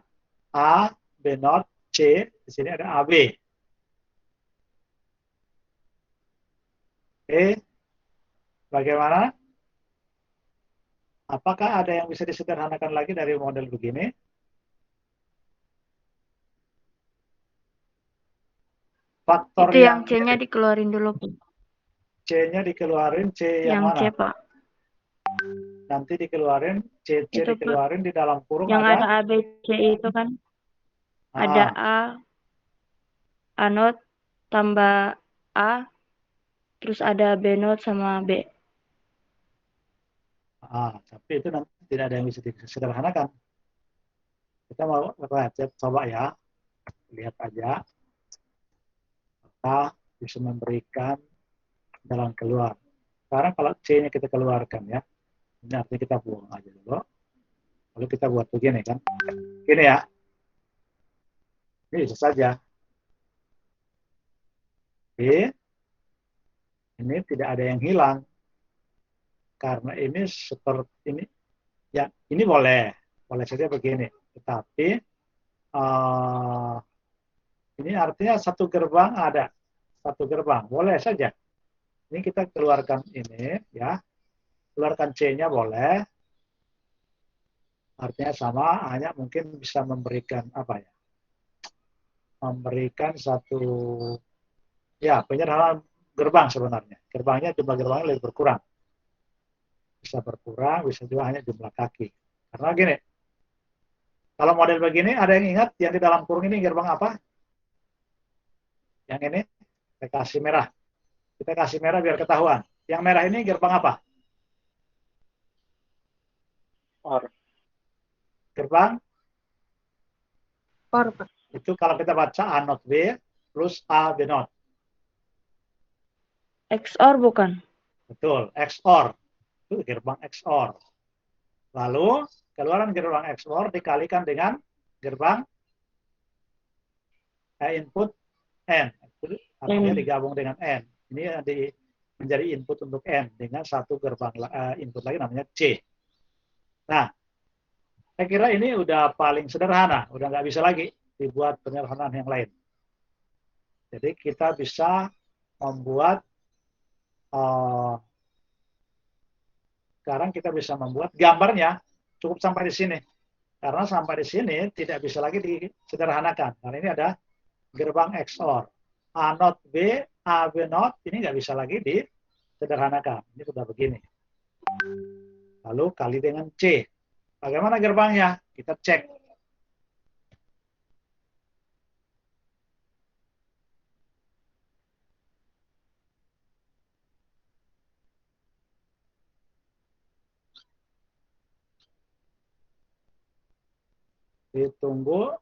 A, B not, C. Di sini ada AB. Oke. Bagaimana? Apakah ada yang bisa disederhanakan lagi dari model begini? Faktor Itu yang C-nya dikeluarin dulu. C-nya dikeluarin, C yang mana? Yang C, Pak. Nanti dikeluarin, C Itu, dikeluarin, di dalam kurung yang ada? ada A, B, C itu kan. Ada A not tambah A, terus ada B not sama B. Tapi itu nanti tidak ada yang bisa disederhanakan. Kita mau coba ya, lihat aja. Kita bisa memberikan jalan keluar. Sekarang kalau C-nya kita keluarkan ya, ini artinya kita buang aja dulu. Lalu kita buat begini kan. Gini ya. Ini bisa saja. Oke. Ini tidak ada yang hilang. Karena ini seperti ini. Ya, ini boleh. Boleh saja begini. Tetapi ini artinya satu gerbang ada. Satu gerbang. Boleh saja. Ini kita keluarkan ini ya. Keluarkan C-nya boleh. Artinya sama, hanya mungkin bisa memberikan apa ya? memberikan satu ya penyederhanaan gerbang sebenarnya. Gerbangnya jumlah gerbangnya lebih berkurang. Bisa berkurang, bisa juga hanya jumlah kaki. Karena gini, kalau model begini ada yang ingat yang di dalam kurung ini gerbang apa? Yang ini kita kasih merah. Kita kasih merah biar ketahuan. Yang merah ini gerbang apa? Or. Gerbang Or, Pak. itu kalau kita baca A not B plus A B not. XOR bukan? Betul, XOR. Itu gerbang XOR. Lalu keluaran gerbang XOR dikalikan dengan gerbang input N. Artinya digabung dengan N. Ini menjadi input untuk N dengan satu gerbang input lagi namanya C. Nah, saya kira ini udah paling sederhana, udah nggak bisa lagi dibuat penyederhanaan yang lain. Jadi kita bisa membuat sekarang kita bisa membuat gambarnya cukup sampai di sini. Karena sampai di sini tidak bisa lagi disederhanakan. Karena ini ada gerbang XOR. A not B, A B not, ini nggak bisa lagi disederhanakan. Ini sudah begini. Lalu kali dengan C. Bagaimana gerbangnya? Kita cek. Ditunggu,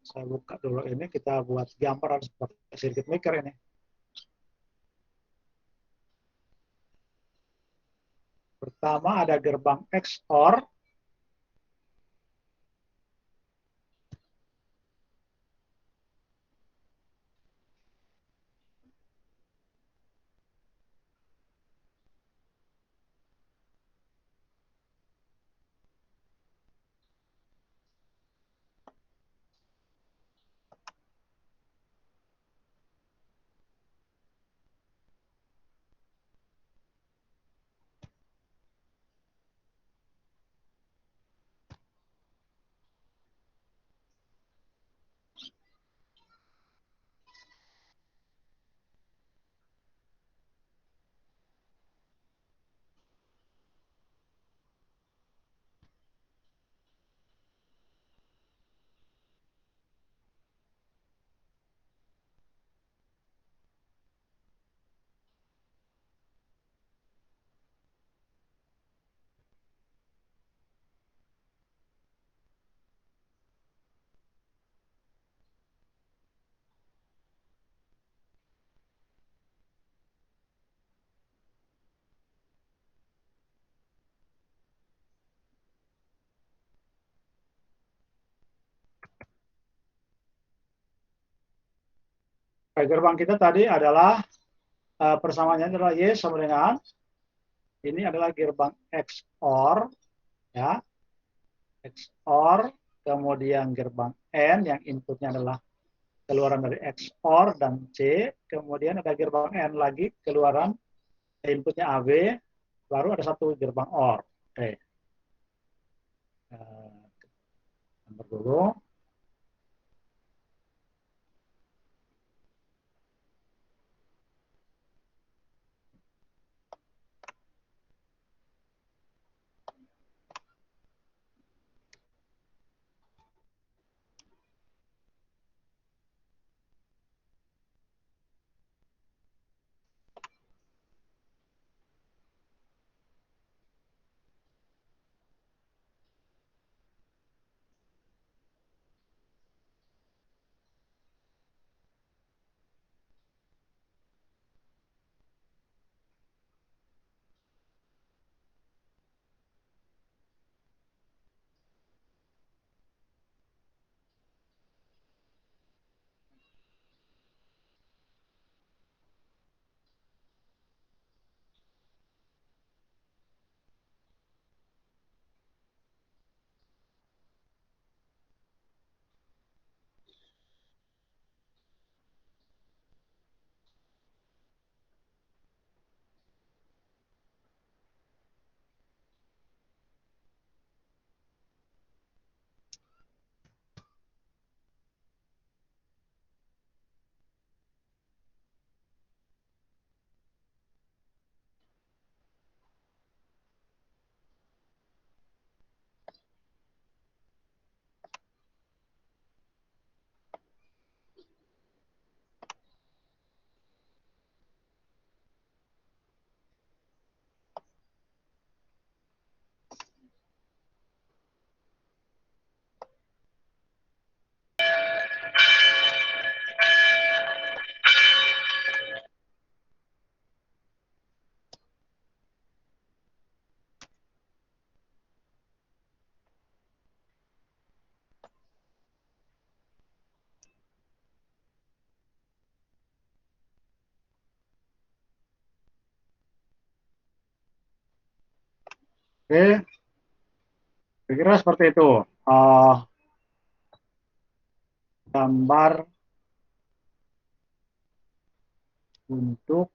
saya buka dulu ini, kita buat gambar seperti circuit maker ini. Pertama ada gerbang XOR. Gerbang kita tadi adalah persamaannya adalah Y sama dengan ini adalah gerbang XOR, ya, XOR, kemudian gerbang N yang inputnya adalah keluaran dari XOR dan C, kemudian ada gerbang N lagi keluaran inputnya AB, baru ada satu gerbang OR. Oke, gambar dulu. Oke, kira-kira seperti itu. Gambar untuk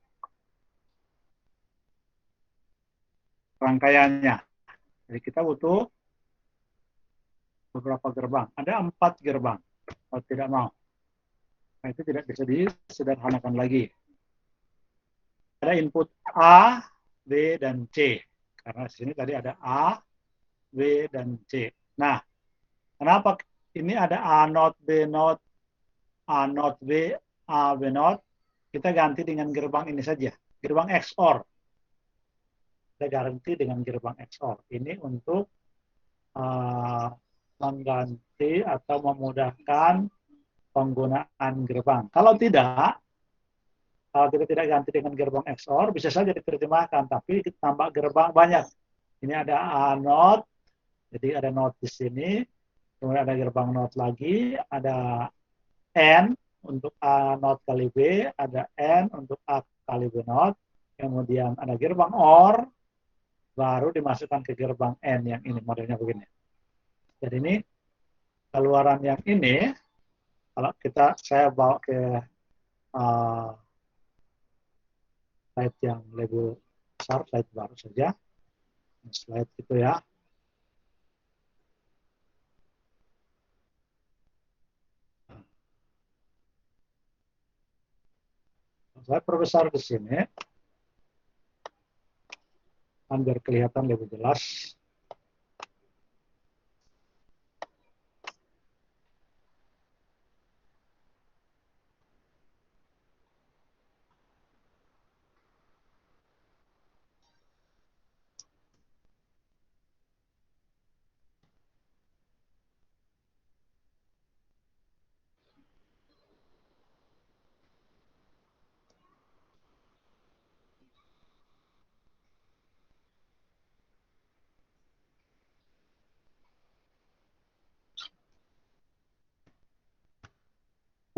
rangkaiannya. Jadi kita butuh beberapa gerbang. Ada 4 gerbang. Kalau tidak mau. Nah, itu tidak bisa disederhanakan lagi. Ada input A, B, dan C. Karena di sini tadi ada A, B, dan C. Nah, kenapa ini ada A not, B not, A not, B, A, B not? Kita ganti dengan gerbang ini saja. Gerbang XOR. Kita ganti dengan gerbang XOR. Ini untuk mengganti atau memudahkan penggunaan gerbang. Kalau kita tidak ganti dengan gerbang XOR, bisa saja diterjemahkan, tapi kita tambah gerbang banyak. Ini ada A not, jadi ada not di sini, kemudian ada gerbang not lagi, ada N untuk A not kali B, ada N untuk A kali B not, kemudian ada gerbang OR, baru dimasukkan ke gerbang N yang ini, modelnya begini. Jadi ini keluaran yang ini, kalau saya bawa ke slide yang lebih besar, slide baru saja, slide itu ya. Saya perbesar di sini, biar kelihatan lebih jelas.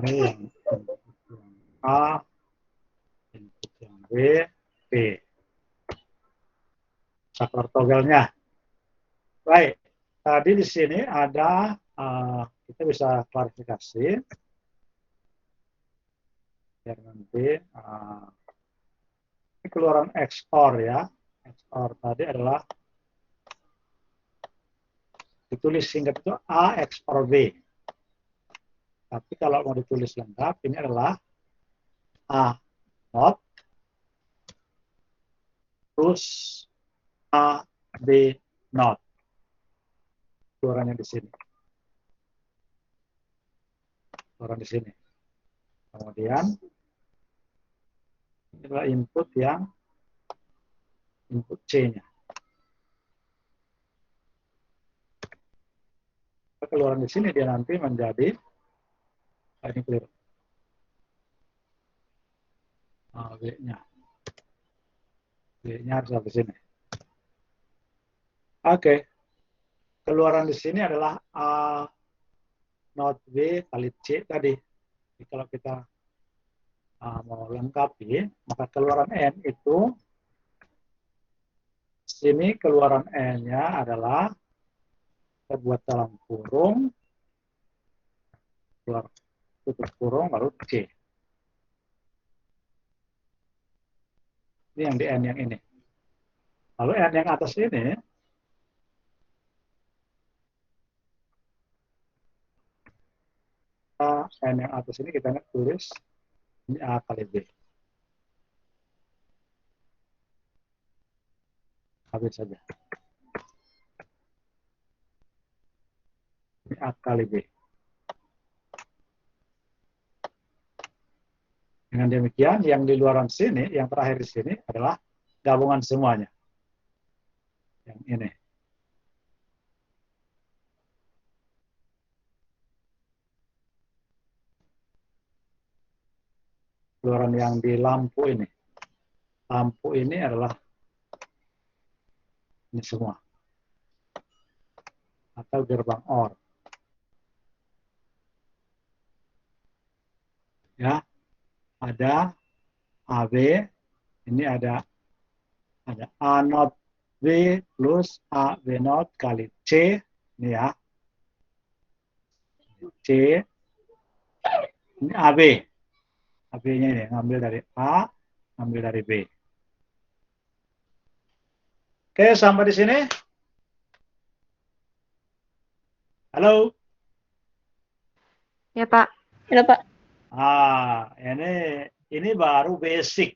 Ini yang A, input yang B, P. Saklar toggle-nya. Baik, tadi di sini ada, kita bisa klarifikasi. Biar nanti, ini keluaran XOR ya. XOR tadi adalah, ditulis singkat itu A XOR B. Tapi kalau mau ditulis lengkap, ini adalah A not, terus A, B not. Keluarannya di sini. Keluaran di sini. Kemudian, ini adalah input C-nya. Keluaran di sini dia nanti menjadi, ini keliru. B-nya. B-nya harus di sini. Oke. Keluaran di sini adalah A not B kali C tadi. Jadi kalau kita mau lengkapi, maka keluaran N itu, sini keluaran N-nya adalah, kita buat dalam kurung, keluar tutup kurung, baru C. Ini yang di N yang ini. Lalu N yang atas ini, N yang atas ini kita tulis, ini A kali B. Habis saja. Ini A kali B. Dengan demikian, yang di luaran sini, yang terakhir di sini adalah gabungan semuanya. Yang ini. Keluaran yang di lampu ini. Lampu ini adalah ini semua. Atau gerbang OR. Ya, ada AB, ini ada A not B plus A B not kali C, ini ya, C, ini AB, AB-nya ini, ngambil dari A, ngambil dari B. Oke, sampai di sini. Halo? Ya, Pak. Ya, Pak. Ini baru basic.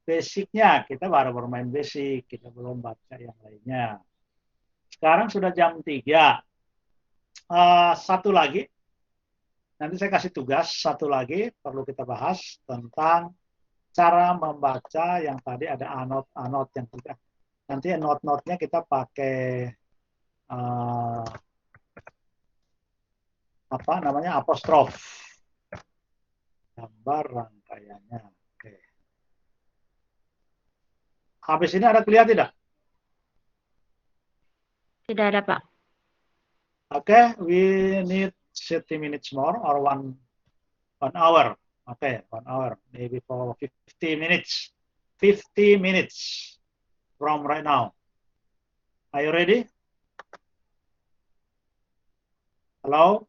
Basicnya, kita baru bermain basic, kita belum baca yang lainnya. Sekarang sudah jam 3. Satu lagi, nanti saya kasih tugas, satu lagi perlu kita bahas tentang cara membaca yang tadi ada anot yang kita, nanti not-notnya kita pakai apa namanya, apostrof, gambar rangkaiannya. Oke. Habis ini ada kuliah tidak? Tidak ada, Pak. Okay, we need 30 minutes more or one hour. Okay, 1 hour, maybe for 50 minutes. 50 minutes from right now. Are you ready? Hello?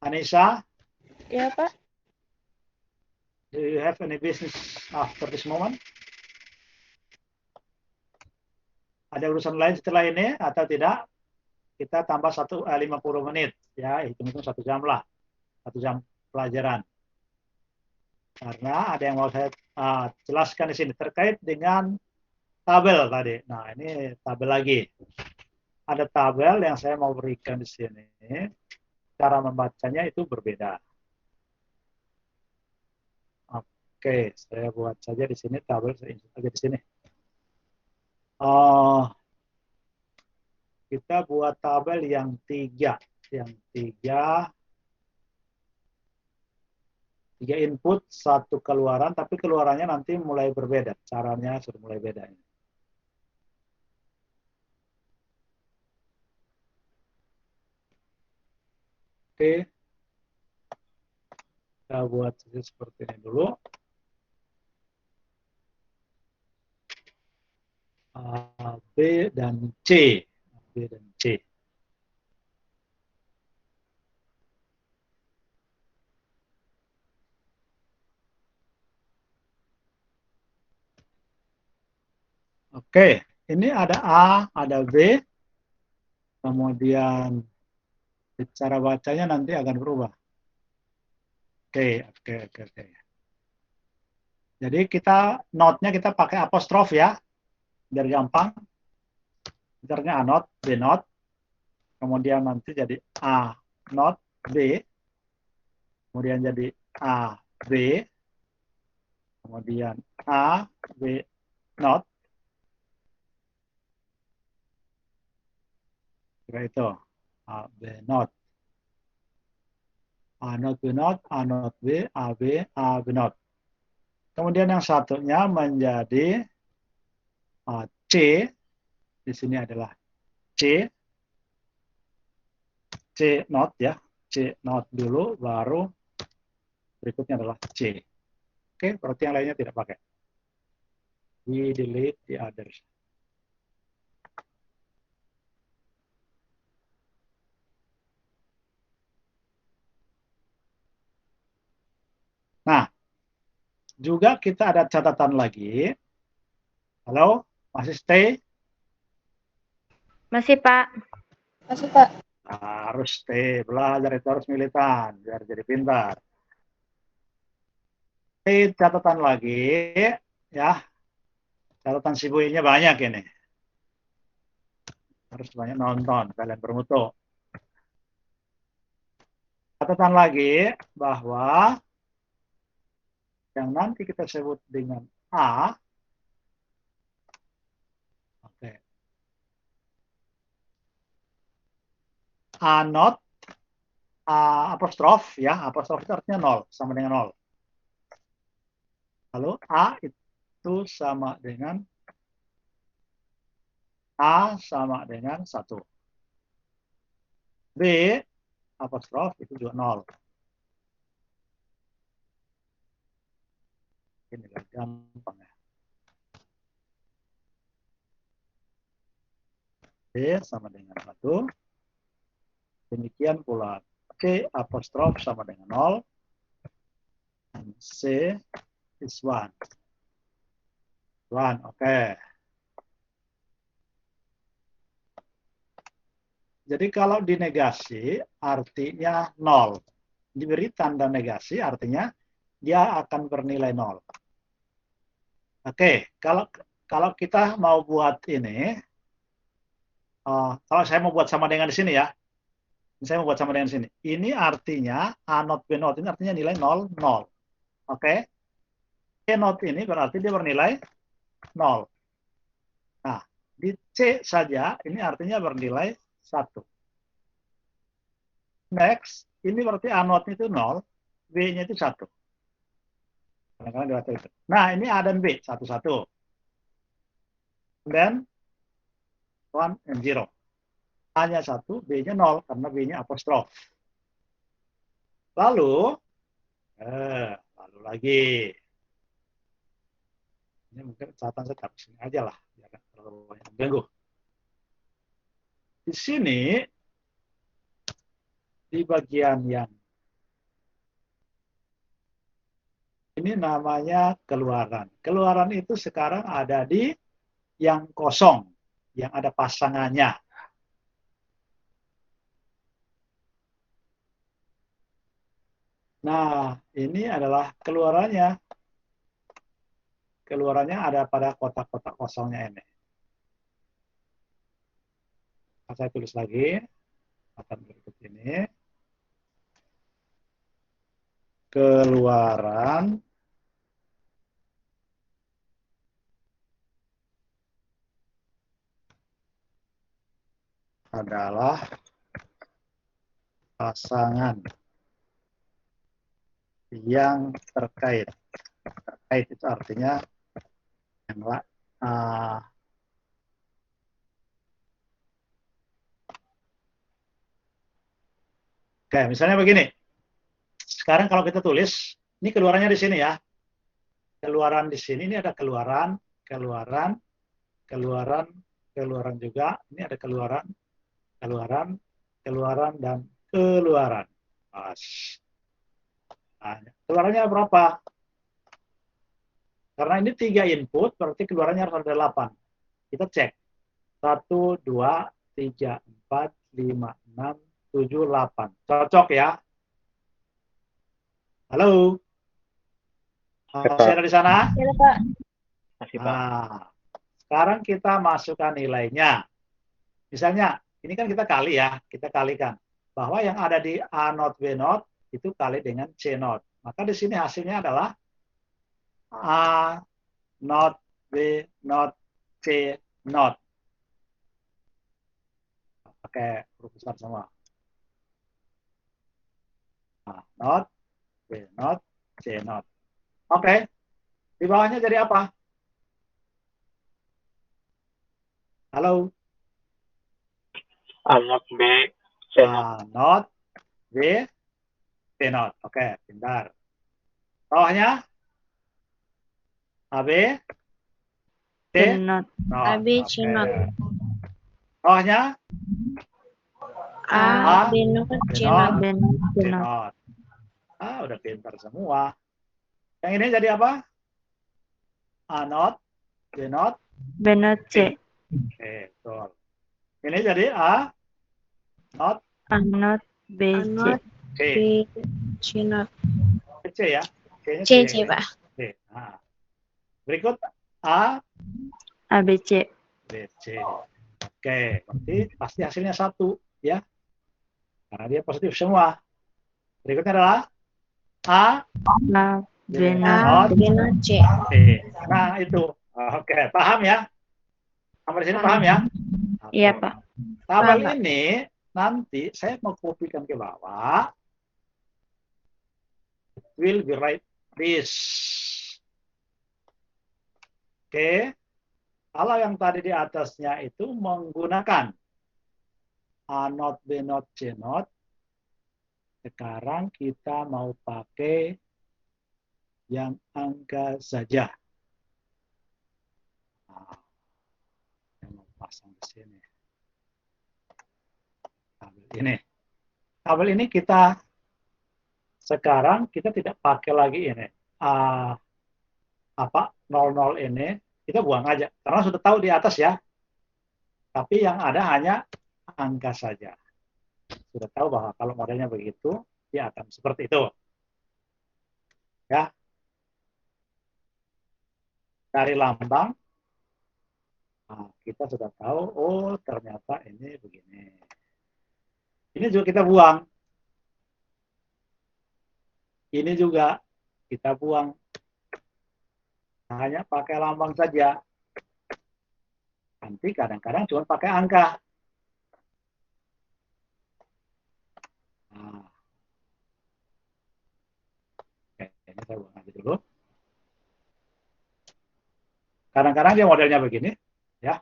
Anissa? Ya, Pak. Do you have any business after this moment? Ada urusan lain setelah ini atau tidak? Kita tambah 50 menit, ya, hitung-hitung 1 jam lah, 1 jam pelajaran. Karena ada yang mau saya jelaskan di sini terkait dengan tabel tadi. Nah, ini tabel lagi. Ada tabel yang saya mau berikan di sini. Cara membacanya itu berbeda. Oke, saya buat saja di sini tabel, saya insert aja di sini. Kita buat tabel yang 3, tiga input, 1 keluaran, tapi keluarannya nanti mulai berbeda, caranya sudah mulai beda. Oke, kita buat seperti ini dulu. B dan C. B dan C. Oke, ini ada A, ada B. Kemudian cara bacanya nanti akan berubah. Oke. Jadi kita note-nya kita pakai apostrof ya, biar gampang. Entarnya A not, B not, kemudian nanti jadi A not, B, kemudian jadi A, B, kemudian A, B not, kira itu A, B not, A not, B not, A not, B, A, B, A, B not. Kemudian yang satunya menjadi C, di sini adalah C, C not ya, C not dulu, baru berikutnya adalah C. Oke, berarti yang lainnya tidak pakai. We delete the others. Nah, juga kita ada catatan lagi. Halo, masih stay? Masih, Pak. Masuk, Pak. Harus stay, belajar itu harus militan, biar jadi pintar. Oke, catatan lagi, ya. Catatan si buinya banyak ini. Harus banyak nonton, kalian bermutu. Catatan lagi bahwa yang nanti kita sebut dengan A, oke, A not, A apostrof ya, apostrof itu artinya 0, sama dengan 0. Lalu A itu sama dengan A sama dengan 1. B apostrof itu juga 0. Ini gampang ya. B sama dengan 1. Demikian pula C apostrof sama dengan 0. Dan C is 1. 1, oke. Jadi kalau dinegasi artinya 0. Diberi tanda negasi artinya dia akan bernilai 0. Oke, kalau kita mau buat ini, kalau saya mau buat sama dengan di sini ya, saya mau buat sama dengan sini. Ini artinya A not B not ini artinya nilai 0, 0. Oke. C not ini berarti dia bernilai 0. Nah, di C saja ini artinya bernilai 1. Next, ini berarti A not itu 0, B-nya itu 1. Kadang-kadang itu. Nah, ini A dan B, 1, 1. Dan 1 and 0. A-nya 1, B-nya 0, karena B-nya apostrof. Lalu lagi. Ini mungkin catatan saya taruh sini aja lah, biar nggak terlalu banyak mengganggu. Di sini, di bagian yang ini namanya keluaran. Keluaran itu sekarang ada di yang kosong, yang ada pasangannya. Nah, ini adalah keluarannya. Keluarannya ada pada kotak-kotak kosongnya ini. Saya tulis lagi, akan berikut ini. Keluaran adalah pasangan yang terkait. Terkait itu artinya yang oke, misalnya begini. Sekarang kalau kita tulis, ini keluarannya di sini ya. Keluaran di sini ini ada keluaran juga. Ini ada keluaran, dan keluaran. Pas. Nah, keluarannya berapa? Karena ini 3 input, berarti keluarannya harus ada 8. Kita cek. 1, 2, 3, 4, 5, 6, 7, 8. Cocok ya? Halo? Masih ada di sana? Ya, Pak. Masih, Pak. Nah, sekarang kita masukkan nilainya. Misalnya, ini kan kita kali ya, kita kalikan. Bahwa yang ada di A not B not itu kali dengan C not. Maka di sini hasilnya adalah A not B not C not. Pakai huruf besar semua. A not B not C not. Oke. Di bawahnya jadi apa? Halo? A not B, C not. A not B C not. Oke, pintar. Bawahnya AB C Not. not. AB C not. Bawahnya A B not C not. Ben. C not. Udah pintar semua. Yang ini jadi apa? A not B not Benot C. Oke, betul. Ini jadi A not A not B A not C. B C not. C ya. C-nya C ya. Pak. C. Nah. Berikut A A B C. B C. Oke, berarti pasti hasilnya 1 ya. Karena dia positif semua. Berikutnya adalah A A B A not B not C. C. Nah, itu. Oke, paham ya? Sampai di sini paham ya? Iya, Pak. Tabel Paham, Pak. ini nanti saya mau kopikan ke bawah. It will be right this. Oke. Kalau yang tadi di atasnya itu menggunakan A not B not C not. Sekarang kita mau pakai yang angka saja. Nah, saya mau pasang di sini. ini. Tabel ini kita sekarang kita tidak pakai lagi ini. 00 ini kita buang aja karena sudah tahu di atas ya. Tapi yang ada hanya angka saja. Sudah tahu bahwa kalau modelnya begitu, dia akan seperti itu. Ya. Dari lambang, nah, kita sudah tahu, oh ternyata ini begini. Ini juga kita buang. Ini juga kita buang. Hanya pakai lambang saja. Nanti kadang-kadang cuma pakai angka. Nah. Oke, ini saya buang aja dulu. Kadang-kadang dia modelnya begini, ya.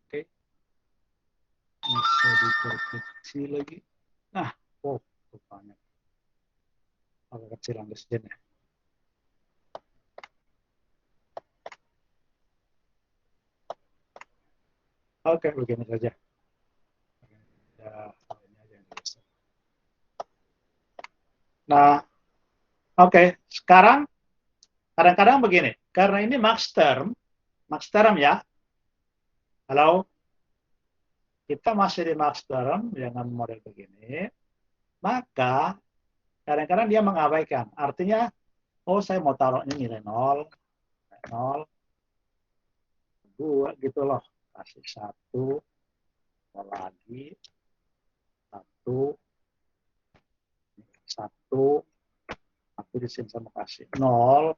Oke. Bisa diperkecil lagi. Nah, oh, rupanya agak kecil understand-nya. Oke, begini saja. Nah, oke, sekarang kadang-kadang begini, karena ini max term ya. Halo, kita masih di max term dengan model begini, maka kadang-kadang dia mengabaikan. Artinya, oh saya mau taruhnya nilai 0, 2 gitu loh. Kasih 1, lagi 1, 1, aku di sini sama kasih 0,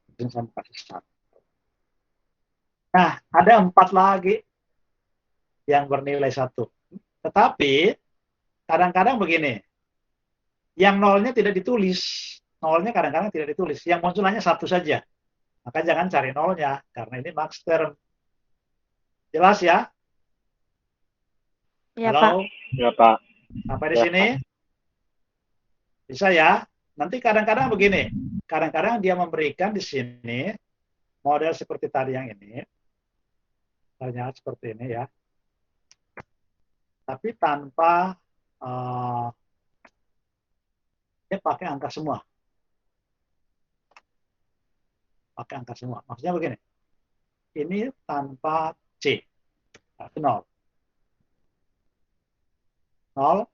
di sini sama kasih 1. Nah, ada 4 lagi yang bernilai 1. Tetapi, kadang-kadang begini, yang nolnya tidak ditulis. Nolnya kadang-kadang tidak ditulis. Yang muncul hanya 1 saja. Maka jangan cari nolnya, karena ini max term. Jelas ya? Ya, Halo? Pak. Ya, Pak. Sampai di Ya, sini? Bisa ya? Nanti kadang-kadang begini. Kadang-kadang dia memberikan di sini model seperti tadi yang ini. Ternyata seperti ini ya. Tapi tanpa dia pakai angka semua. Pakai angka semua. Maksudnya begini. Ini tanpa C. Itu 0. 0.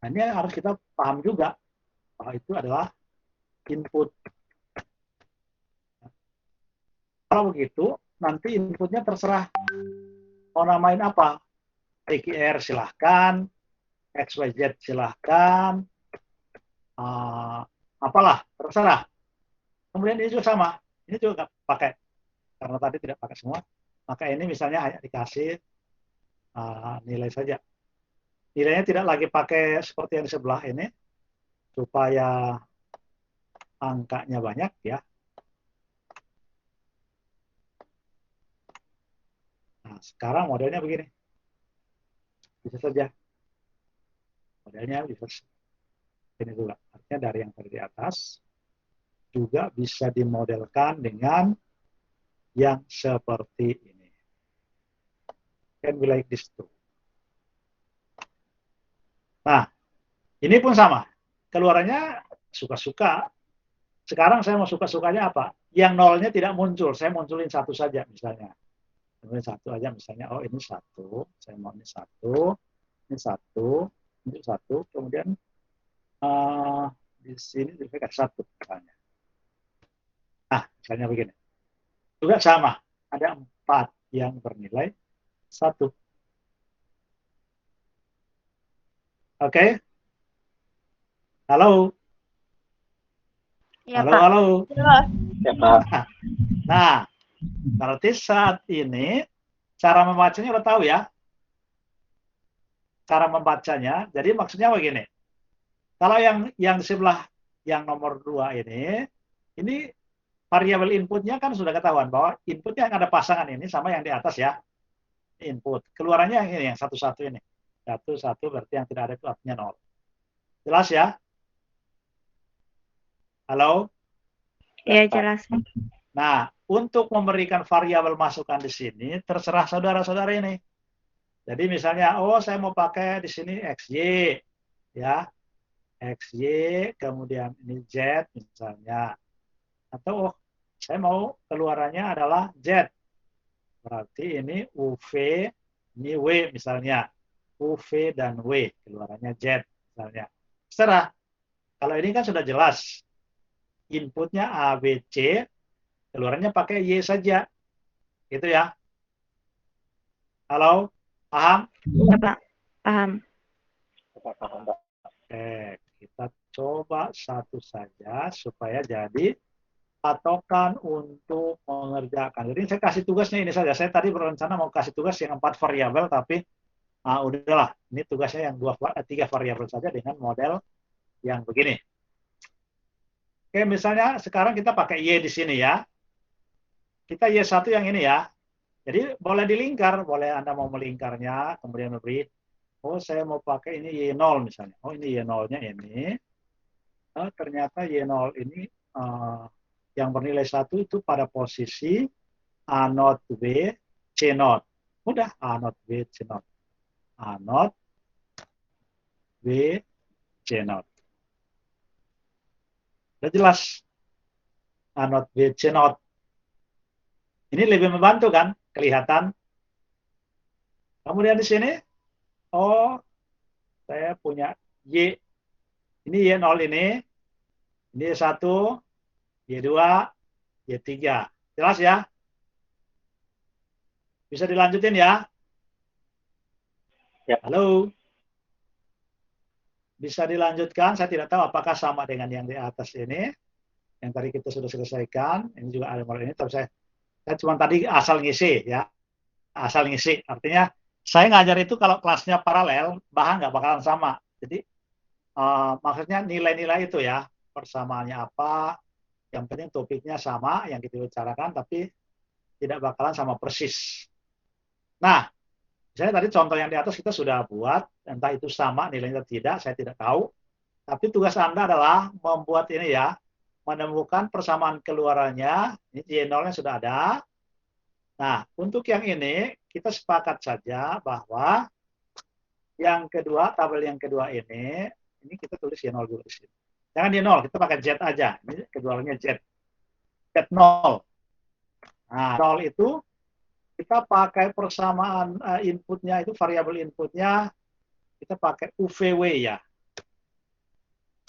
Nah, ini harus kita paham juga bahwa itu adalah input. Kalau begitu, nanti inputnya terserah mau namain apa. TQR silahkan, XYZ silahkan, apalah, terserah. Kemudian ini juga sama, ini juga pakai, karena tadi tidak pakai semua, maka ini misalnya hanya dikasih nilai saja. Nilainya tidak lagi pakai seperti yang di sebelah ini, supaya angkanya banyak ya. Nah, sekarang modelnya begini. Bisa saja. Modelnya bisa ini juga. Artinya dari yang tadi di atas juga bisa dimodelkan dengan yang seperti ini. Can be like this too. Nah, ini pun sama. Keluarannya suka-suka. Sekarang saya mau suka-sukanya apa? Yang nolnya tidak muncul. Saya munculin 1 saja misalnya. Ini 1 aja misalnya. Oh ini 1. Saya mau ini 1. Ini 1. Ini 1. Kemudian di sini dikasih 1 misalnya. Nah, misalnya begini. Juga sama. Ada 4 yang bernilai 1. Oke? Halo? Ya, Halo, Pak. halo. Ya, Pak. Nah, berarti saat ini cara membacanya udah tahu ya. Cara membacanya. Jadi maksudnya begini. Kalau yang di sebelah yang nomor 2 ini variabel inputnya kan sudah ketahuan bahwa inputnya yang ada pasangan ini sama yang di atas ya. Input. Keluarannya yang ini, yang 1-1 ini. 1-1 berarti yang tidak ada itu artinya 0. Jelas ya? Halo? Ya, jelas. Nah, untuk memberikan variabel masukan di sini terserah saudara-saudara ini. Jadi misalnya, oh saya mau pakai di sini XY, ya, XY, kemudian ini Z misalnya. Atau oh, saya mau keluarannya adalah Z. Berarti ini UV, ini W misalnya. UV dan W, keluarannya Z misalnya. Terserah. Kalau ini kan sudah jelas. Inputnya A, B, C, keluarannya pakai Y saja. Gitu ya. Halo? Paham? Ya, Pak. Paham. Paham, Pak. Oke, kita coba satu saja supaya jadi patokan untuk mengerjakan. Jadi saya kasih tugasnya ini saja. Saya tadi berencana mau kasih tugas yang 4 variabel, tapi udahlah. Ini tugasnya yang 3 variabel saja dengan model yang begini. Oke, misalnya sekarang kita pakai Y di sini ya. Kita Y1 yang ini ya. Jadi boleh dilingkar, boleh Anda mau melingkarnya, kemudian memberi, oh saya mau pakai ini Y0 misalnya. Oh ini Y0-nya ini. Ternyata Y0 ini yang bernilai 1 itu pada posisi A0 B, C0. Mudah, A0 B, C0. A0 B, C0. Sudah jelas. A0 B, C0. Ini lebih membantu kan? Kelihatan. Kemudian di sini, oh saya punya Y. Ini Y0 ini. Ini Y1, Y2, Y3. Jelas ya? Bisa dilanjutin ya? Ya. Halo? Bisa dilanjutkan, saya tidak tahu apakah sama dengan yang di atas ini. Yang tadi kita sudah selesaikan. Ini juga ada model ini, tapi saya cuma tadi asal ngisi ya. Asal ngisi. Artinya, saya ngajar itu kalau kelasnya paralel, bahan nggak bakalan sama. Jadi, maksudnya nilai-nilai itu ya. Persamaannya apa, yang penting topiknya sama, yang kita bicarakan, tapi tidak bakalan sama persis. Nah, misalnya tadi contoh yang di atas kita sudah buat, entah itu sama nilainya atau tidak, saya tidak tahu. Tapi tugas Anda adalah membuat ini ya, menemukan persamaan keluarannya, ini Y0-nya sudah ada. Nah, untuk yang ini, kita sepakat saja bahwa yang kedua, tabel yang kedua ini kita tulis Y0 dulu di sini. Jangan Y0, kita pakai Z aja. Ini keduanya Z. Z0. Nah, 0 itu kita pakai persamaan inputnya itu, variabel inputnya, kita pakai UVW ya.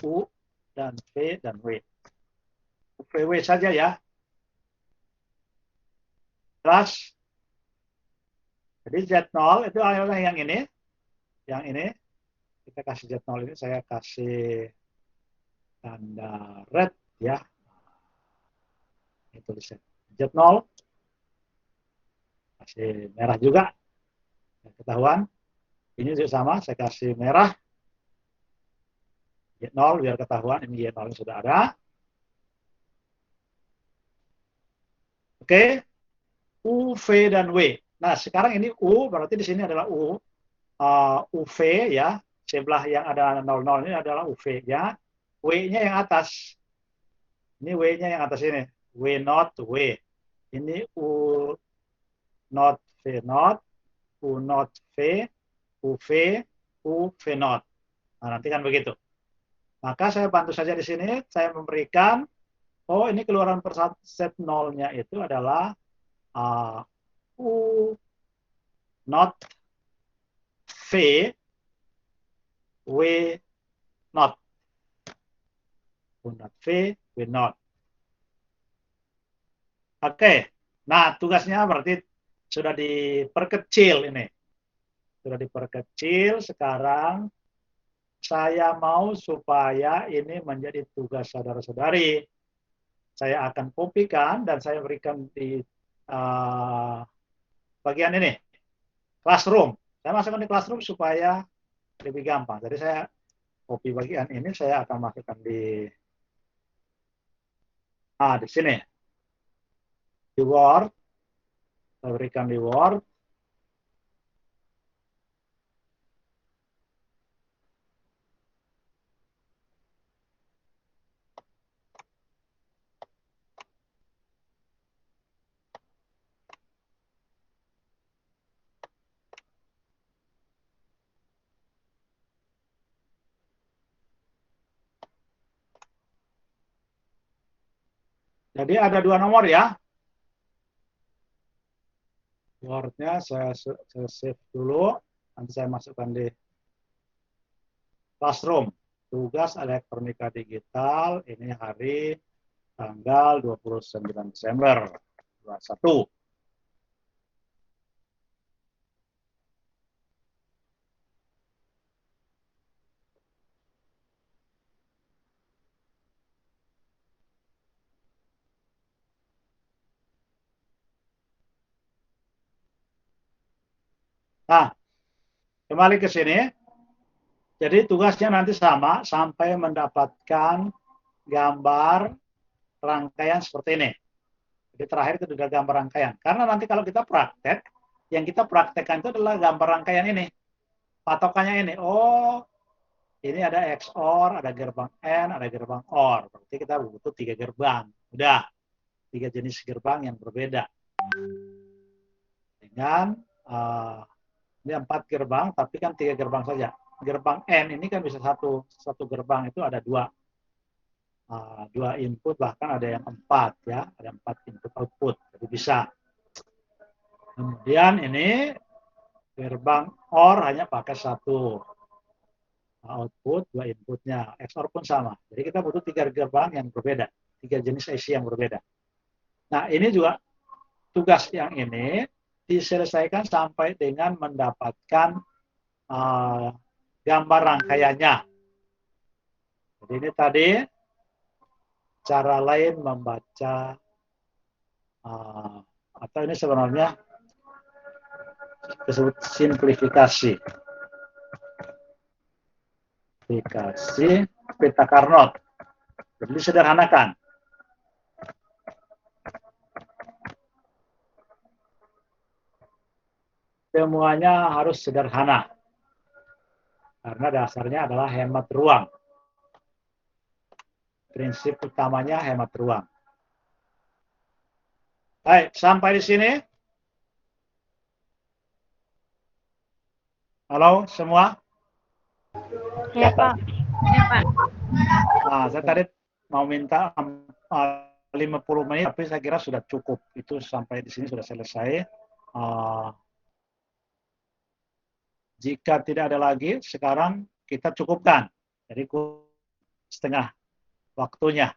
U dan V dan W. UVW saja ya. Jelas? Jadi Z0 itu adalah yang ini. Yang ini. Kita kasih Z0 ini, saya kasih tanda red ya. Itu Z0. Kasih merah juga. Ketahuan. Ini juga sama, saya kasih merah. Y0 biar ketahuan, ini Y0 sudah ada. Oke. U, V, dan W. Nah, sekarang ini U, berarti di sini adalah U. UV ya, sebelah yang ada 00 ini adalah UV ya. W-nya yang atas. Ini W-nya yang atas ini. W not W. Ini U not V not, U not V, UV, UV not. Nah, nanti kan begitu. Maka saya bantu saja di sini, saya memberikan, oh ini keluaran set nolnya itu adalah U not V, W not. U not V, W not. Oke, nah tugasnya berarti sudah diperkecil ini. Sudah diperkecil, sekarang saya mau supaya ini menjadi tugas saudara-saudari. Saya akan kopikan dan saya berikan di bagian ini, classroom. Saya masukkan di classroom supaya lebih gampang. Jadi saya copy bagian ini, saya akan masukkan di sini. Di Word, saya berikan di Word. Jadi ada 2 nomor ya. Word-nya saya save dulu. Nanti saya masukkan di Classroom. Tugas elektronika digital. Ini hari tanggal 29 Desember 2021. Nah, kembali ke sini. Jadi tugasnya nanti sama sampai mendapatkan gambar rangkaian seperti ini. Jadi terakhir itu adalah gambar rangkaian. Karena nanti kalau kita praktek, yang kita praktekkan itu adalah gambar rangkaian ini. Patokannya ini. Oh, ini ada XOR, ada gerbang N, ada gerbang OR. Berarti kita butuh 3 gerbang. Udah, 3 jenis gerbang yang berbeda. Dengan ini 4 gerbang, tapi kan 3 gerbang saja. Gerbang N ini kan bisa satu gerbang itu ada 2 input, bahkan ada yang 4 ya, ada 4 input output, jadi bisa. Kemudian ini gerbang OR hanya pakai 1 output, 2 inputnya. XOR pun sama. Jadi kita butuh 3 gerbang yang berbeda, 3 jenis IC yang berbeda. Nah, ini juga tugas yang ini diselesaikan sampai dengan mendapatkan gambar rangkaiannya. Jadi ini tadi cara lain membaca atau ini sebenarnya disebut simplifikasi. Simplifikasi peta Carnot. Jadi disederhanakan. Semuanya harus sederhana. Karena dasarnya adalah hemat ruang. Prinsip utamanya hemat ruang. Baik, sampai di sini. Halo semua? Ya, Pak. Ya, Pak. Nah, saya tadi mau minta 50 menit, tapi saya kira sudah cukup. Itu sampai di sini sudah selesai. Jika tidak ada lagi, sekarang kita cukupkan. Jadi setengah waktunya.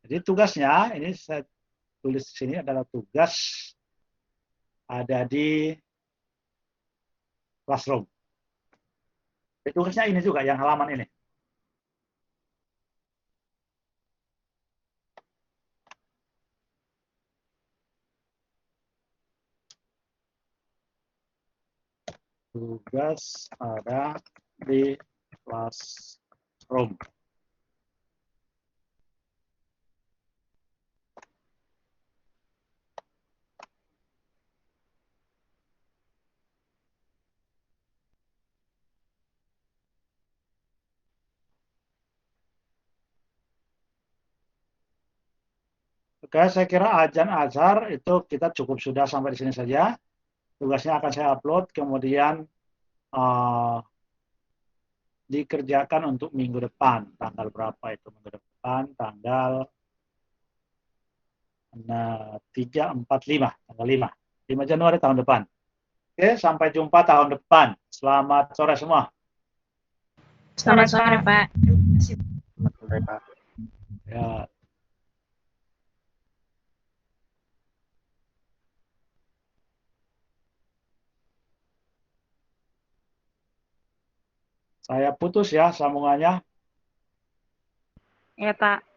Jadi tugasnya, ini saya tulis di sini adalah tugas ada di Classroom. Jadi tugasnya ini juga, yang halaman ini. Tugas ada di Classroom. Oke, saya kira azan azhar itu kita cukup sudah sampai di sini saja. Tugasnya akan saya upload, kemudian dikerjakan untuk minggu depan. Tanggal berapa itu minggu depan? Tanggal 3, 4, 5. Tanggal 5. 5 Januari tahun depan. Oke, sampai jumpa tahun depan. Selamat sore semua. Selamat sore, Pak. Sampai, Pak. Ya. Saya putus ya sambungannya. Ya, Pak.